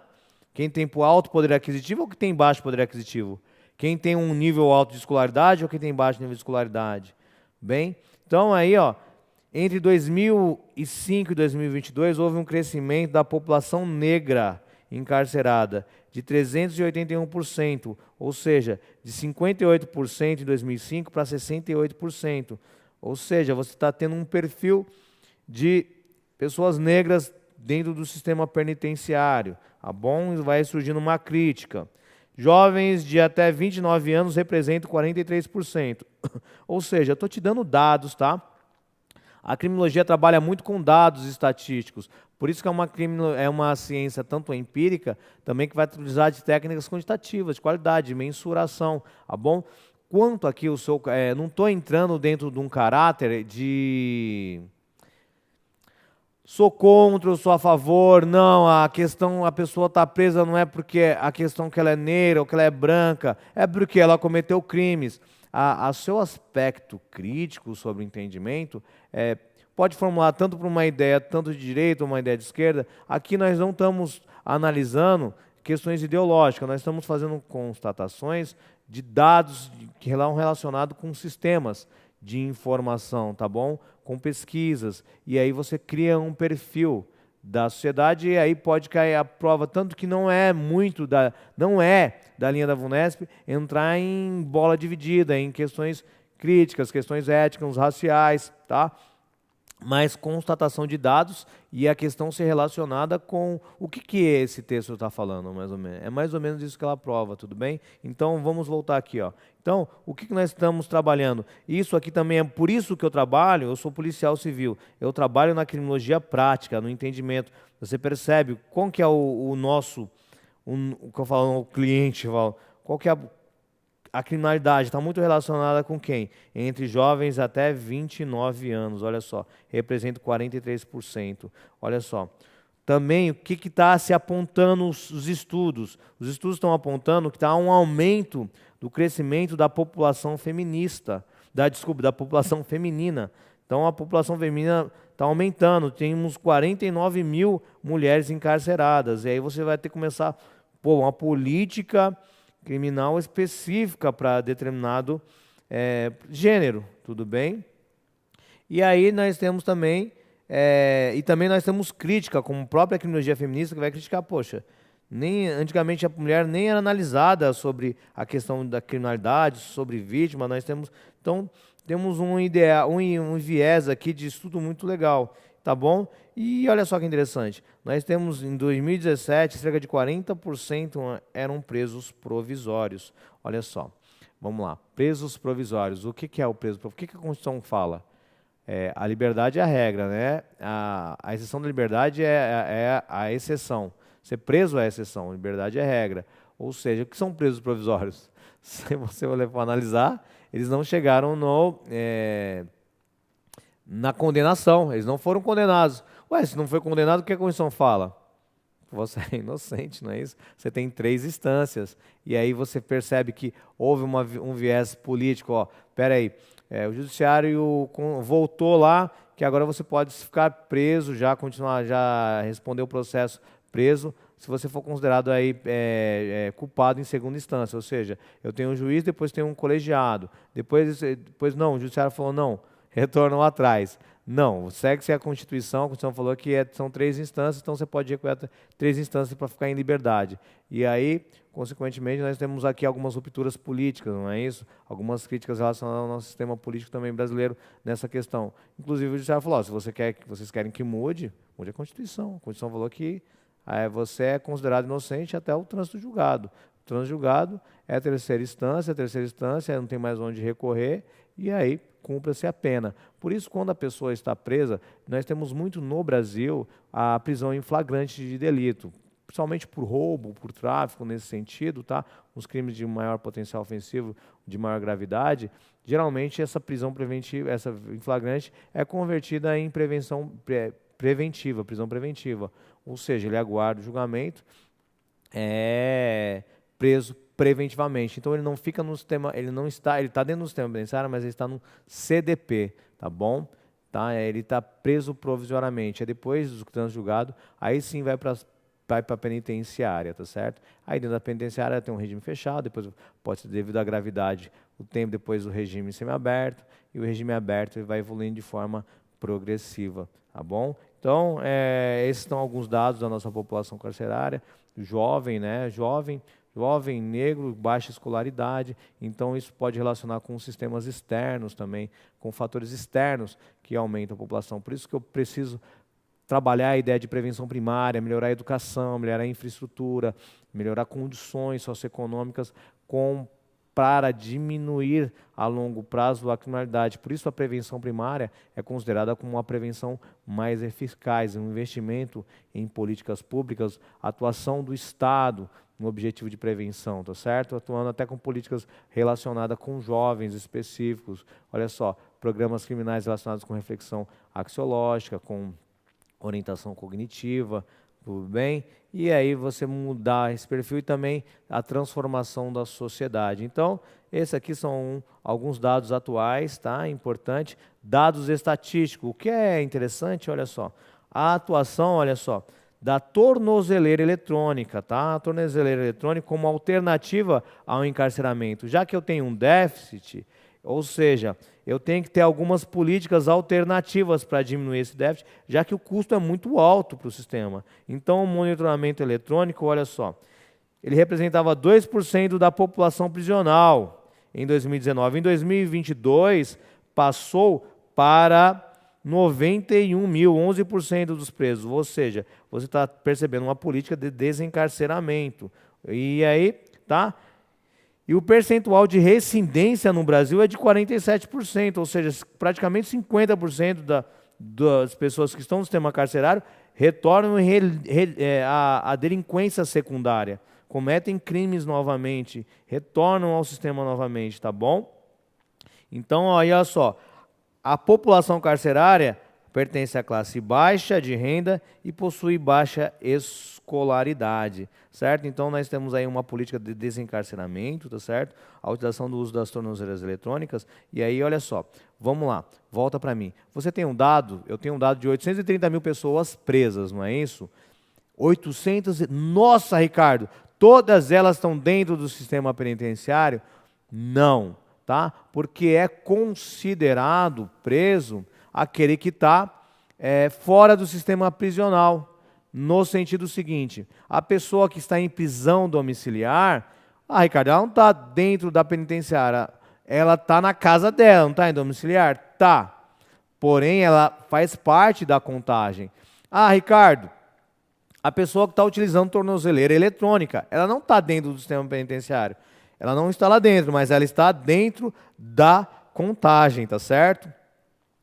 Quem tem alto poder aquisitivo ou quem tem baixo poder aquisitivo? Quem tem um nível alto de escolaridade ou quem tem baixo nível de escolaridade? Bem, então aí, Entre 2005 e 2022, houve um crescimento da população negra encarcerada de 381%, ou seja, de 58% em 2005 para 68%. Ou seja, você está tendo um perfil de pessoas negras dentro do sistema penitenciário, tá bom? Vai surgindo uma crítica. Jovens de até 29 anos representam 43%. Ou seja, eu estou te dando dados, tá? A criminologia trabalha muito com dados estatísticos, por isso que é uma ciência tanto empírica, também que vai utilizar de técnicas quantitativas, de qualidade, de mensuração, tá bom? Quanto aqui o seu... não estou entrando dentro de um caráter de... Sou contra, eu sou a favor, não, a questão, a pessoa está presa não é porque a questão que ela é negra ou que ela é branca, é porque ela cometeu crimes. A seu aspecto crítico sobre o entendimento, pode formular tanto para uma ideia tanto de direita ou uma ideia de esquerda. Aqui nós não estamos analisando questões ideológicas, nós estamos fazendo constatações de dados que estão relacionados com sistemas de informação, tá bom? Com pesquisas, e aí você cria um perfil da sociedade e aí pode cair a prova, tanto que não é da linha da VUNESP entrar em bola dividida, em questões críticas, questões éticas, raciais, tá? Mas constatação de dados e a questão ser relacionada com o que esse texto está falando, mais ou menos. É mais ou menos isso que ela prova, tudo bem? Então, vamos voltar aqui, ó. Então, o que nós estamos trabalhando? Isso aqui também é por isso que eu trabalho, eu sou policial civil. Eu trabalho na criminologia prática, no entendimento. Você percebe qual que é o nosso, o que eu falo, o cliente, qual que é a criminalidade está muito relacionada com quem? Entre jovens até 29 anos, olha só, representa 43%. Olha só. Também o que está se apontando os estudos? Os estudos estão apontando que está um aumento do crescimento da população feminista, da população feminina. Então a população feminina está aumentando, temos 49 mil mulheres encarceradas. E aí você vai ter que começar uma política criminal específica para determinado gênero, tudo bem? E aí nós temos também, e também nós temos crítica, como a própria criminologia feminista, que vai criticar, poxa, antigamente a mulher nem era analisada sobre a questão da criminalidade, sobre vítima, então temos um viés aqui de estudo muito legal, tá bom? E olha só que interessante, nós temos em 2017, cerca de 40% eram presos provisórios. Olha só, vamos lá, presos provisórios. O que é o preso provisório? O que a Constituição fala? A liberdade é a regra, né? A exceção da liberdade é a exceção. Ser preso é a exceção, liberdade é a regra. Ou seja, o que são presos provisórios? Se você for analisar, eles não chegaram na condenação, eles não foram condenados. Ué, se não foi condenado, o que a Constituição fala? Você é inocente, não é isso? Você tem 3 instâncias. E aí você percebe que houve um viés político. Ó, peraí, o judiciário voltou lá, que agora você pode ficar preso, já responder o processo preso, se você for considerado aí culpado em segunda instância. Ou seja, eu tenho um juiz, depois tenho um colegiado. Depois não, o judiciário falou não, retornam atrás. Não, segue-se a Constituição falou que são 3 instâncias, então você pode recorrer a 3 instâncias para ficar em liberdade. E aí, consequentemente, nós temos aqui algumas rupturas políticas, não é isso? Algumas críticas relacionadas ao nosso sistema político também brasileiro nessa questão. Inclusive, o judiciário falou, se vocês querem que mude a Constituição. A Constituição falou que você é considerado inocente até o trânsito julgado. O trânsito julgado é a terceira instância, não tem mais onde recorrer, e aí cumpra-se a pena. Por isso, quando a pessoa está presa, nós temos muito no Brasil a prisão em flagrante de delito, principalmente por roubo, por tráfico, nesse sentido, tá? Os crimes de maior potencial ofensivo, de maior gravidade, geralmente essa prisão preventiva, essa em flagrante, é convertida em preventiva, prisão preventiva. Ou seja, ele aguarda o julgamento, é preso preventivamente. Então ele não fica no sistema, ele está dentro do sistema penitenciário, mas ele está no CDP, tá bom? Tá? Ele está preso provisoriamente. Depois do trânsito julgado, aí sim vai para a penitenciária, tá certo? Aí dentro da penitenciária tem um regime fechado, depois pode ser devido à gravidade, o tempo depois o regime semiaberto, e o regime aberto vai evoluindo de forma progressiva, tá bom? Então, esses são alguns dados da nossa população carcerária, jovem, né? Jovem, negro, baixa escolaridade, então isso pode relacionar com sistemas externos também, com fatores externos que aumentam a população. Por isso que eu preciso trabalhar a ideia de prevenção primária, melhorar a educação, melhorar a infraestrutura, melhorar condições socioeconômicas para diminuir a longo prazo a criminalidade. Por isso a prevenção primária é considerada como uma prevenção mais eficaz, um investimento em políticas públicas, atuação do Estado no objetivo de prevenção, tá certo? Atuando até com políticas relacionadas com jovens específicos. Olha só, programas criminais relacionados com reflexão axiológica, com orientação cognitiva, tudo bem? E aí você mudar esse perfil e também a transformação da sociedade. Então, esses aqui são alguns dados atuais, tá? Importante. Dados estatísticos. O que é interessante, olha só, a atuação, olha só, da tornozeleira eletrônica, tá? A tornozeleira eletrônica como alternativa ao encarceramento. Já que eu tenho um déficit, ou seja, eu tenho que ter algumas políticas alternativas para diminuir esse déficit, já que o custo é muito alto para o sistema. Então, o monitoramento eletrônico, olha só, ele representava 2% da população prisional em 2019. Em 2022, passou para 91 mil, 11% dos presos. Ou seja, você está percebendo uma política de desencarceramento. E aí, tá? E o percentual de recidência no Brasil é de 47%, ou seja, praticamente 50% das pessoas que estão no sistema carcerário retornam à delinquência secundária, cometem crimes novamente, retornam ao sistema novamente, tá bom? Então, olha só, a população carcerária pertence à classe baixa de renda e possui baixa escolaridade, certo? Então, nós temos aí uma política de desencarceramento, tá certo? A utilização do uso das tornozeleiras eletrônicas. E aí, olha só, vamos lá, volta para mim. Você tem um dado, eu tenho um dado de 830 mil pessoas presas, não é isso? 800, nossa, Ricardo, todas elas estão dentro do sistema penitenciário? Não, tá? Porque é considerado preso aquele que está fora do sistema prisional, no sentido seguinte, a pessoa que está em prisão domiciliar, Ricardo, ela não está dentro da penitenciária, ela está na casa dela, não está em domiciliar? Tá, porém ela faz parte da contagem. Ricardo, a pessoa que está utilizando tornozeleira eletrônica, ela não está dentro do sistema penitenciário, ela não está lá dentro, mas ela está dentro da contagem, tá certo?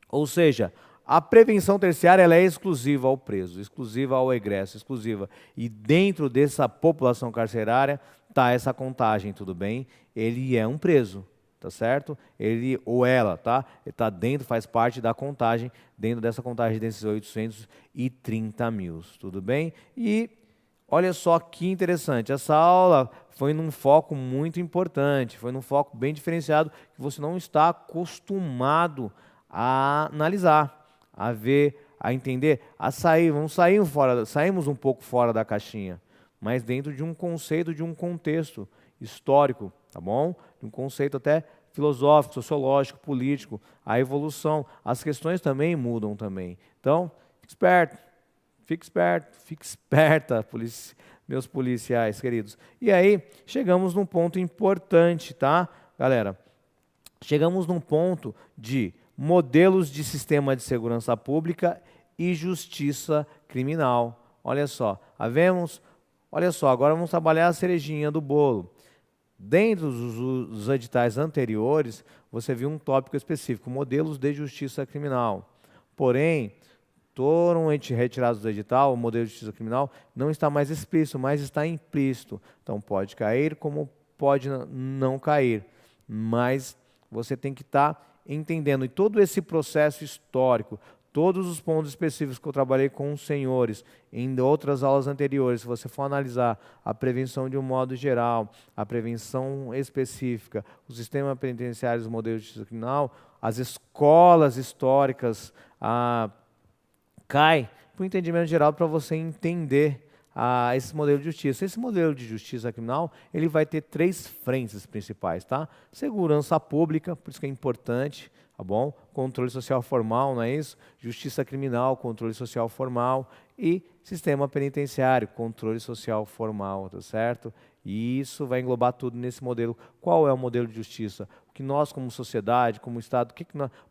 Ou seja, a prevenção terciária ela é exclusiva ao preso, exclusiva ao egresso, exclusiva. E dentro dessa população carcerária está essa contagem, tudo bem? Ele é um preso, tá certo? Ele ou ela, tá? Ele está dentro, faz parte da contagem, dentro dessa contagem desses 830 mil, tudo bem? E olha só que interessante, essa aula foi num foco muito importante, foi num foco bem diferenciado, que você não está acostumado a analisar, a ver, a entender, a sair, saímos um pouco fora da caixinha, mas dentro de um conceito, de um contexto histórico, tá bom? De um conceito até filosófico, sociológico, político, a evolução, as questões também mudam também. Então, fique esperta, meus policiais queridos. E aí, chegamos num ponto importante, tá, galera? Chegamos num ponto de modelos de sistema de segurança pública e justiça criminal. Olha só, olha só, agora vamos trabalhar a cerejinha do bolo. Dentro dos editais anteriores, você viu um tópico específico, modelos de justiça criminal. Porém, foram retirados do edital, o modelo de justiça criminal não está mais explícito, mas está implícito. Então, pode cair como pode não cair, mas você tem que estar entendendo. E todo esse processo histórico, todos os pontos específicos que eu trabalhei com os senhores em outras aulas anteriores, se você for analisar a prevenção de um modo geral, a prevenção específica, o sistema penitenciário, os modelos de justiça criminal, as escolas históricas, cai para o entendimento geral para você entender esse modelo de justiça. Esse modelo de justiça criminal, ele vai ter 3 frentes principais, tá? Segurança pública, por isso que é importante tá bom? Controle social formal, não é isso? Justiça criminal, controle social formal e sistema penitenciário, controle social formal, tá certo? E isso vai englobar tudo nesse modelo. Qual é o modelo de justiça? O que nós, como sociedade, como Estado,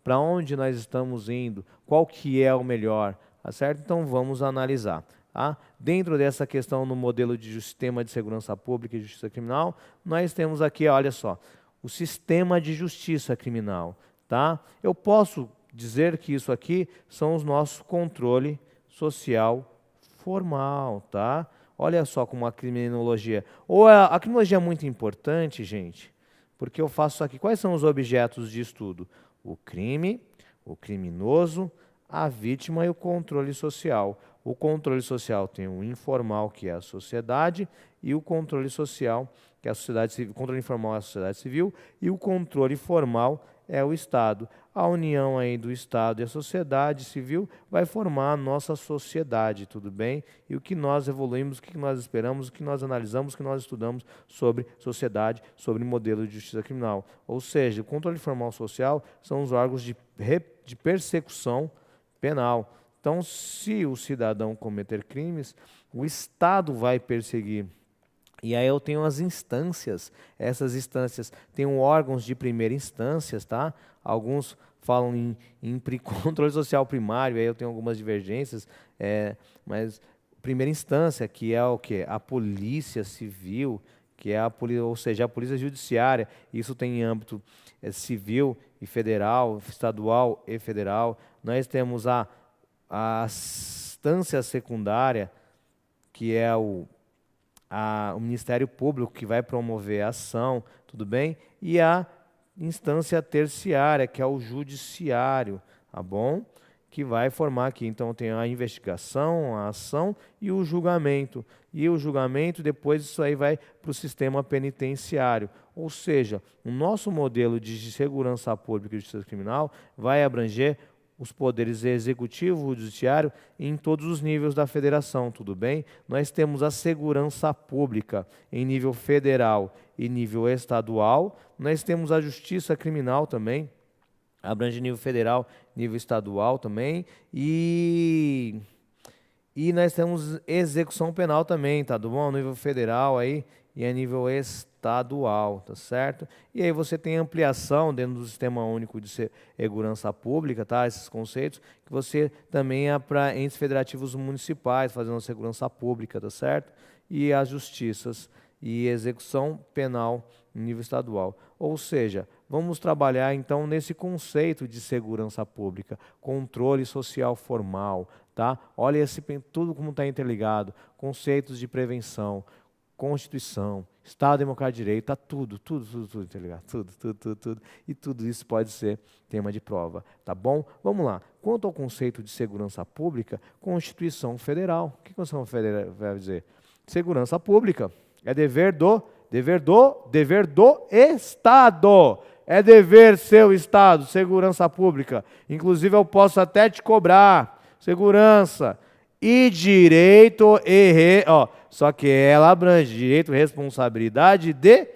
para onde nós estamos indo? Qual que é o melhor? Tá certo? Então vamos analisar. Tá? Dentro dessa questão no modelo de sistema de segurança pública e justiça criminal, nós temos aqui, olha só, o sistema de justiça criminal. Tá? Eu posso dizer que isso aqui são os nossos controle social formal, tá? Olha só como a criminologia. A criminologia é muito importante, gente, porque eu faço aqui. Quais são os objetos de estudo? O crime, o criminoso, a vítima e o controle social. O controle social tem o informal, que é a sociedade, e o controle social, que é a sociedade civil. O controle informal é a sociedade civil e o controle formal é o Estado. A união aí do Estado e a sociedade civil vai formar a nossa sociedade, tudo bem? E o que nós evoluímos, o que nós esperamos, o que nós analisamos, o que nós estudamos sobre sociedade, sobre modelo de justiça criminal. Ou seja, o controle formal social são os órgãos de persecução penal. Então, se o cidadão cometer crimes, o Estado vai perseguir. E aí eu tenho as instâncias. Essas instâncias têm órgãos de primeira instância, tá? Alguns falam em controle social primário, aí eu tenho algumas divergências, mas primeira instância, que é o quê? A polícia civil, que é ou seja, a polícia judiciária. Isso tem em âmbito civil e federal, estadual e federal. Nós temos a instância secundária, que é o Ministério Público, que vai promover a ação, tudo bem? E a instância terciária, que é o Judiciário, tá bom? Que vai formar aqui, então tem a investigação, a ação e o julgamento. E o julgamento, depois isso aí vai para o sistema penitenciário. Ou seja, o nosso modelo de segurança pública e justiça criminal vai abranger os poderes executivo e judiciário em todos os níveis da federação, tudo bem? Nós temos a segurança pública em nível federal e nível estadual. Nós temos a justiça criminal também, abrange nível federal, nível estadual também. E nós temos execução penal também, tá bom? A nível federal aí e a nível estadual, tá certo? E aí você tem ampliação dentro do Sistema Único de Segurança Pública, tá? Esses conceitos, que você também é para entes federativos municipais, fazendo segurança pública, tá certo? E as justiças e execução penal em nível estadual. Ou seja, vamos trabalhar então nesse conceito de segurança pública, controle social formal, tá? Olha tudo como está interligado, conceitos de prevenção, Constituição, Estado Democrático de Direito, está tudo interligado, tudo. E tudo isso pode ser tema de prova, tá bom? Vamos lá. Quanto ao conceito de segurança pública, Constituição Federal. O que a Constituição Federal vai dizer? Segurança pública é dever do Estado. É dever seu Estado, segurança pública. Inclusive eu posso até te cobrar segurança. E direito só que ela abrange direito e responsabilidade de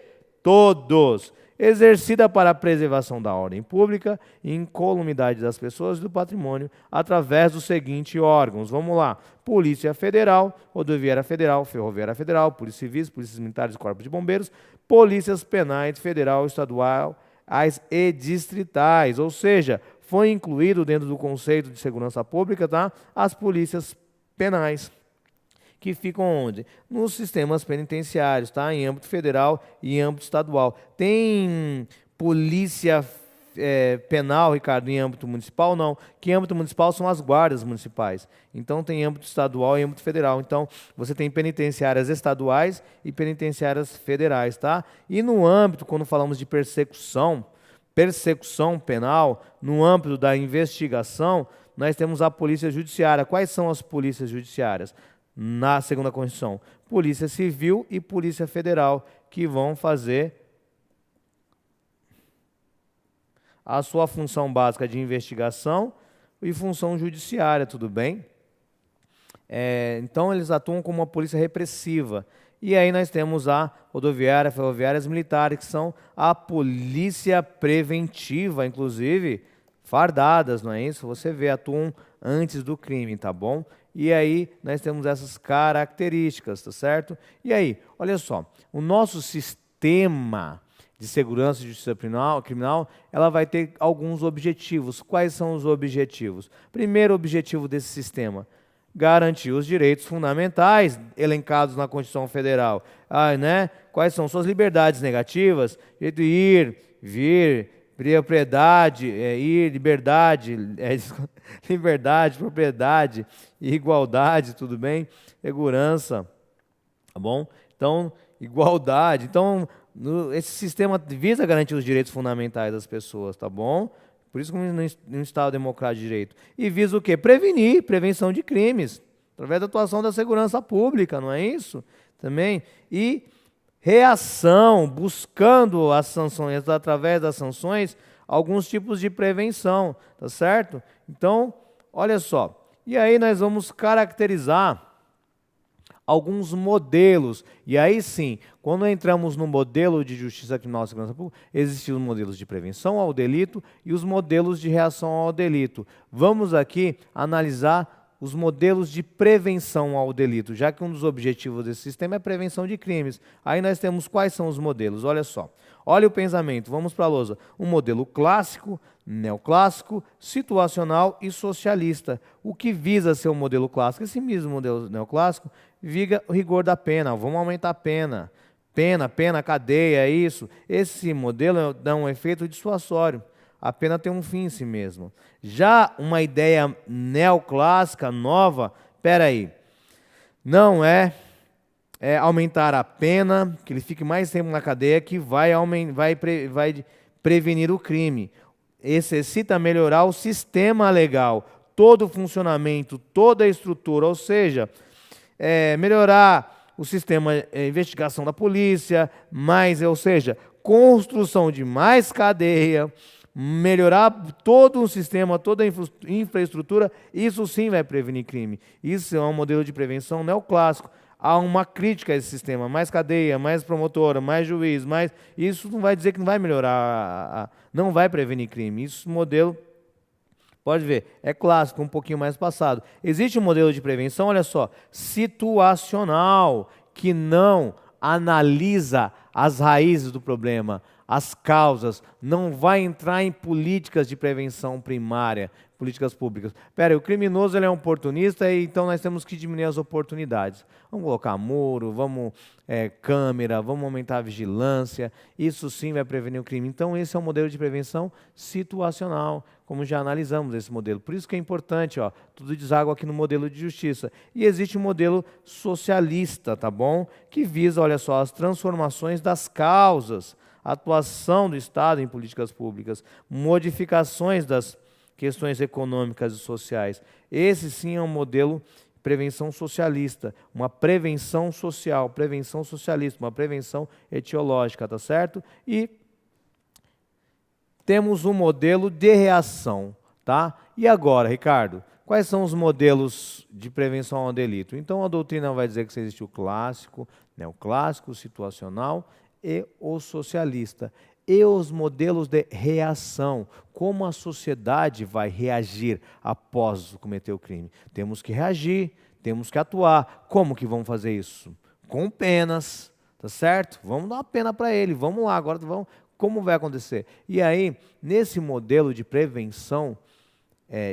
todos, exercida para a preservação da ordem pública e incolumidade das pessoas e do patrimônio através dos seguintes órgãos. Vamos lá: Polícia Federal, Rodoviária Federal, Ferroviária Federal, Polícia Civis, Polícias Militares e Corpo de Bombeiros, Polícias Penais Federal, Estadual e distritais, ou seja, foi incluído dentro do conceito de segurança pública, tá? As polícias penais, que ficam onde? Nos sistemas penitenciários, tá? Em âmbito federal e em âmbito estadual. Tem polícia penal, Ricardo, em âmbito municipal? Não. Que em âmbito municipal são as guardas municipais. Então tem âmbito estadual e âmbito federal. Então você tem penitenciárias estaduais e penitenciárias federais, tá? E no âmbito, quando falamos de persecução penal, no âmbito da investigação, nós temos a polícia judiciária. Quais são as polícias judiciárias? Na segunda Constituição, Polícia Civil e Polícia Federal, que vão fazer a sua função básica de investigação e função judiciária, tudo bem? Então eles atuam como uma polícia repressiva. E aí nós temos a rodoviária, ferroviárias militares, que são a polícia preventiva, inclusive, fardadas, não é isso? Você vê, atuam antes do crime, tá bom? E aí nós temos essas características, tá certo? E aí, olha só, o nosso sistema de segurança e justiça criminal, ela vai ter alguns objetivos. Quais são os objetivos? Primeiro objetivo desse sistema: garantir os direitos fundamentais elencados na Constituição Federal. Né? Quais são suas liberdades negativas? Direito de ir, vir, propriedade, liberdade, liberdade, propriedade, igualdade, tudo bem? Segurança, tá bom? Então, igualdade. Então, esse sistema visa garantir os direitos fundamentais das pessoas, tá bom? Por isso que no Estado democrático de direito. E visa o quê? Prevenir, prevenção de crimes, através da atuação da segurança pública, não é isso? Também. E reação, buscando as sanções, através das sanções, alguns tipos de prevenção, tá certo? Então, olha só. E aí nós vamos caracterizar alguns modelos. E aí sim, quando entramos no modelo de justiça criminal e segurança pública, existem os modelos de prevenção ao delito e os modelos de reação ao delito. Vamos aqui analisar os modelos de prevenção ao delito, já que um dos objetivos desse sistema é a prevenção de crimes. Aí nós temos quais são os modelos, olha só. Olha o pensamento, vamos para a lousa. Um modelo clássico, neoclássico, situacional e socialista. O que visa ser o modelo clássico? Esse mesmo modelo neoclássico visa o rigor da pena. Vamos aumentar a pena. Pena, cadeia, isso. Esse modelo dá um efeito dissuasório. A pena tem um fim em si mesmo. Já uma ideia neoclássica, nova, não é aumentar a pena, que ele fique mais tempo na cadeia, que vai prevenir o crime. Necessita melhorar o sistema legal, todo o funcionamento, toda a estrutura, ou seja, melhorar o sistema de investigação da polícia, ou seja, construção de mais cadeia, melhorar todo o sistema, toda a infraestrutura, isso sim vai prevenir crime. Isso é um modelo de prevenção neoclássico. Há uma crítica a esse sistema, mais cadeia, mais promotora, mais juiz, isso não vai dizer que não vai melhorar, não vai prevenir crime. Isso modelo, pode ver, é clássico, um pouquinho mais passado. Existe um modelo de prevenção, olha só, situacional, que não analisa as raízes do problema, as causas, não vai entrar em políticas de prevenção primária, políticas públicas. O criminoso ele é um oportunista, então nós temos que diminuir as oportunidades. Vamos colocar muro, vamos câmera, vamos aumentar a vigilância, isso sim vai prevenir o crime. Então esse é um modelo de prevenção situacional, como já analisamos esse modelo. Por isso que é importante, tudo deságua aqui no modelo de justiça. E existe um modelo socialista, tá bom? Que visa, olha só, as transformações das causas, atuação do Estado em políticas públicas, modificações das questões econômicas e sociais. Esse sim é um modelo de prevenção socialista, uma prevenção social, prevenção socialista, uma prevenção etiológica, tá certo? E temos um modelo de reação, tá? E agora, Ricardo, quais são os modelos de prevenção ao delito? Então a doutrina vai dizer que existe o clássico, neoclássico, situacional e o socialista. E os modelos de reação, como a sociedade vai reagir após cometer o crime. Temos que reagir, temos que atuar. Como que vamos fazer isso? Com penas, tá certo? Vamos dar uma pena para ele, vamos lá, agora vamos. Como vai acontecer? E aí, nesse modelo de prevenção,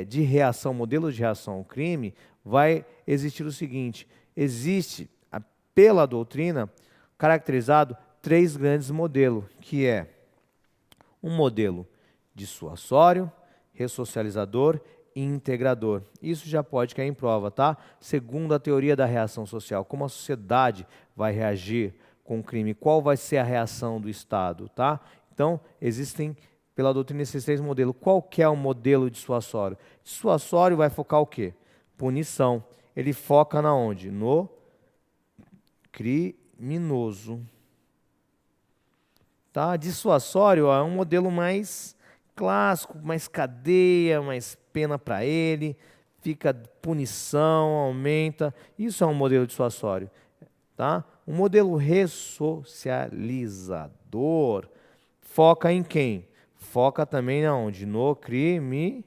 de reação, modelo de reação ao crime, vai existir o seguinte, existe, pela doutrina, caracterizado 3 grandes modelos, que é um modelo dissuasório, ressocializador e integrador. Isso já pode cair em prova, tá? Segundo a teoria da reação social, como a sociedade vai reagir com o crime, qual vai ser a reação do Estado, tá? Então, existem, pela doutrina, esses 3 modelos. Qual que é o modelo dissuasório? Dissuasório vai focar o quê? Punição. Ele foca na onde? No criminoso. Tá? Dissuasório é um modelo mais clássico, mais cadeia, mais pena para ele, fica punição, aumenta. Isso é um modelo dissuasório. Tá? Um modelo ressocializador foca em quem? Foca também onde? No crime.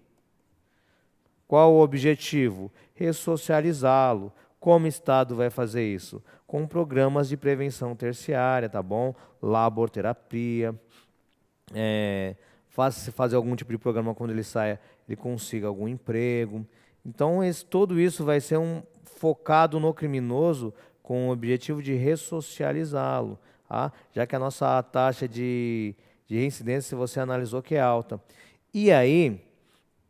Qual o objetivo? Ressocializá-lo. Como o Estado vai fazer isso? Com programas de prevenção terciária, tá bom? Laborterapia, fazer algum tipo de programa quando ele saia, ele consiga algum emprego. Então, tudo isso vai ser focado no criminoso com o objetivo de ressocializá-lo, tá? Já que a nossa taxa de reincidência, você analisou que é alta. E aí,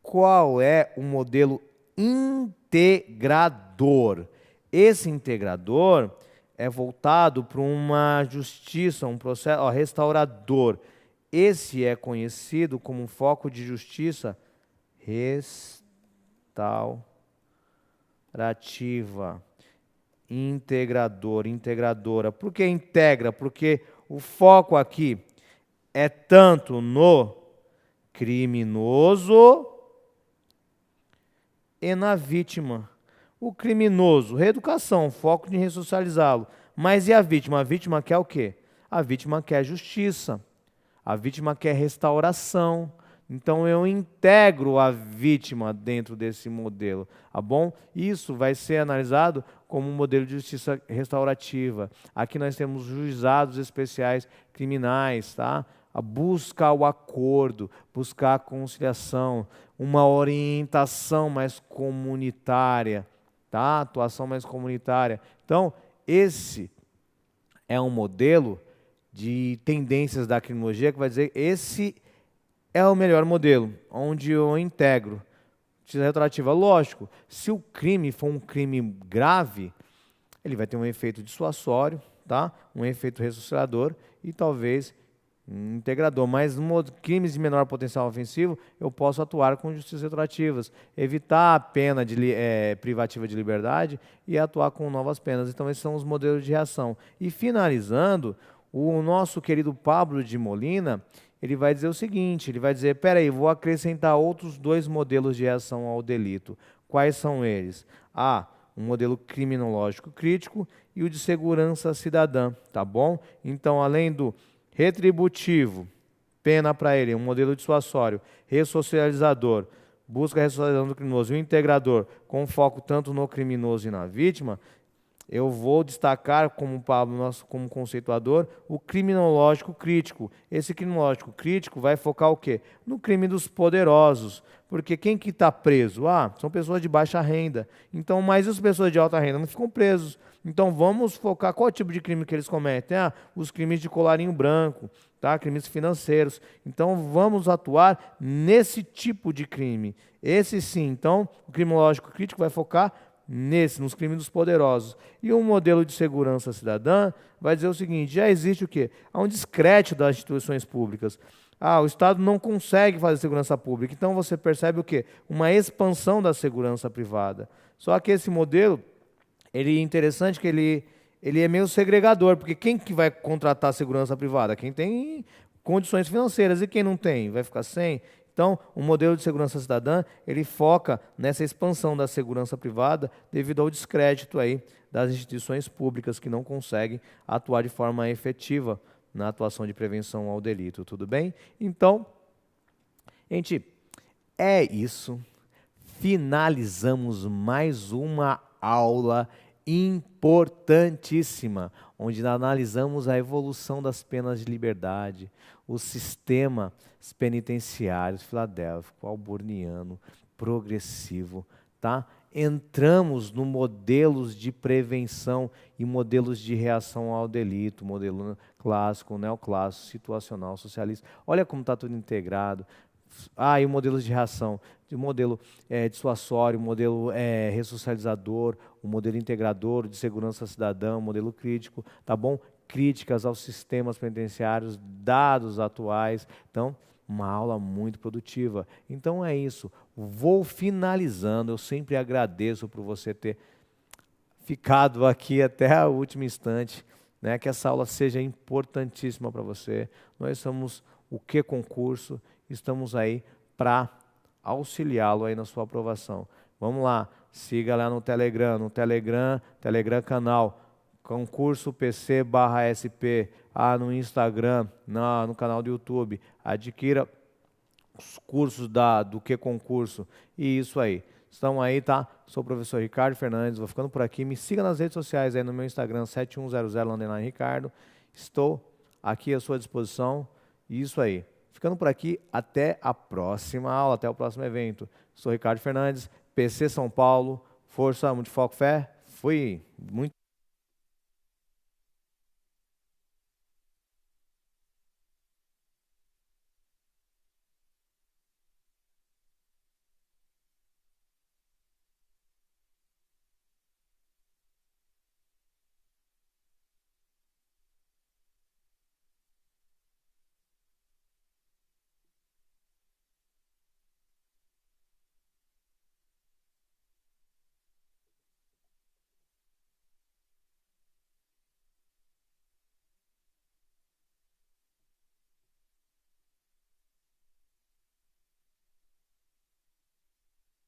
qual é o modelo integrador? Esse integrador é voltado para uma justiça, um processo restaurador. Esse é conhecido como um foco de justiça restaurativa. Integrador, integradora. Por que integra? Porque o foco aqui é tanto no criminoso e na vítima. O criminoso, reeducação, foco de ressocializá-lo. Mas e a vítima? A vítima quer o quê? A vítima quer justiça. A vítima quer restauração. Então eu integro a vítima dentro desse modelo, tá bom? Isso vai ser analisado como um modelo de justiça restaurativa. Aqui nós temos juizados especiais criminais, tá? A buscar o acordo, buscar a conciliação, uma orientação mais comunitária, tá? Atuação mais comunitária. Então, esse é um modelo de tendências da criminologia que vai dizer esse é o melhor modelo, onde eu integro. Justiça restaurativa, lógico, se o crime for um crime grave, ele vai ter um efeito dissuasório, tá? Um efeito ressociador e talvez um integrador. Mas em crimes de menor potencial ofensivo, eu posso atuar com justiças restaurativas, evitar a pena privativa de liberdade e atuar com novas penas. Então, esses são os modelos de reação. E finalizando, o nosso querido Pablo de Molina, ele vai dizer o seguinte, ele vai dizer, peraí, vou acrescentar outros 2 modelos de reação ao delito. Quais são eles? Um modelo criminológico crítico e o de segurança cidadã, tá bom? Então, além do retributivo, pena para ele, um modelo dissuasório, ressocializador, busca a ressocialização do criminoso e o integrador, com foco tanto no criminoso e na vítima, eu vou destacar, como o Pablo, como conceituador, o criminológico crítico. Esse criminológico crítico vai focar o quê? No crime dos poderosos. Porque quem que está preso? São pessoas de baixa renda. Então, mas as pessoas de alta renda não ficam presos. Então, vamos focar qual tipo de crime que eles cometem? Os crimes de colarinho branco, tá? Crimes financeiros. Então, vamos atuar nesse tipo de crime. Esse sim. Então, o criminológico crítico vai focar nos crimes dos poderosos. E um modelo de segurança cidadã vai dizer o seguinte, já existe o quê? Há um descrédito das instituições públicas. O Estado não consegue fazer segurança pública. Então você percebe o quê? Uma expansão da segurança privada. Só que esse modelo, ele é interessante que ele é meio segregador, porque quem que vai contratar a segurança privada? Quem tem condições financeiras, e quem não tem? Vai ficar sem? Então, o modelo de segurança cidadã, ele foca nessa expansão da segurança privada devido ao descrédito aí das instituições públicas que não conseguem atuar de forma efetiva na atuação de prevenção ao delito, tudo bem? Então, gente, é isso. Finalizamos mais uma aula importantíssima, onde analisamos a evolução das penas de liberdade, o sistema penitenciário filadélfico, alborniano, progressivo, tá? Entramos no modelos de prevenção e modelos de reação ao delito, modelo clássico, neoclássico, situacional, socialista. Olha como está tudo integrado. E modelos de reação, o modelo dissuasório, o modelo ressocializador, o modelo integrador de segurança cidadã, o modelo crítico, tá bom? Críticas aos sistemas penitenciários, dados atuais. Então, uma aula muito produtiva. Então é isso. Vou finalizando. Eu sempre agradeço por você ter ficado aqui até o último instante, né? Que essa aula seja importantíssima para você. Nós somos o Que Concurso, estamos aí para auxiliá-lo aí na sua aprovação. Vamos lá, siga lá no Telegram canal, Concurso PC/SP, no Instagram, no canal do YouTube. Adquira os cursos do que concurso e isso aí. Estão aí, tá? Sou o professor Ricardo Fernandes, vou ficando por aqui. Me siga nas redes sociais aí no meu Instagram, 7100_Ricardo. Estou aqui à sua disposição. E isso aí. Ficando por aqui, até a próxima aula, até o próximo evento. Sou Ricardo Fernandes, PC São Paulo, Força, muito foco, fé. Fui. Muito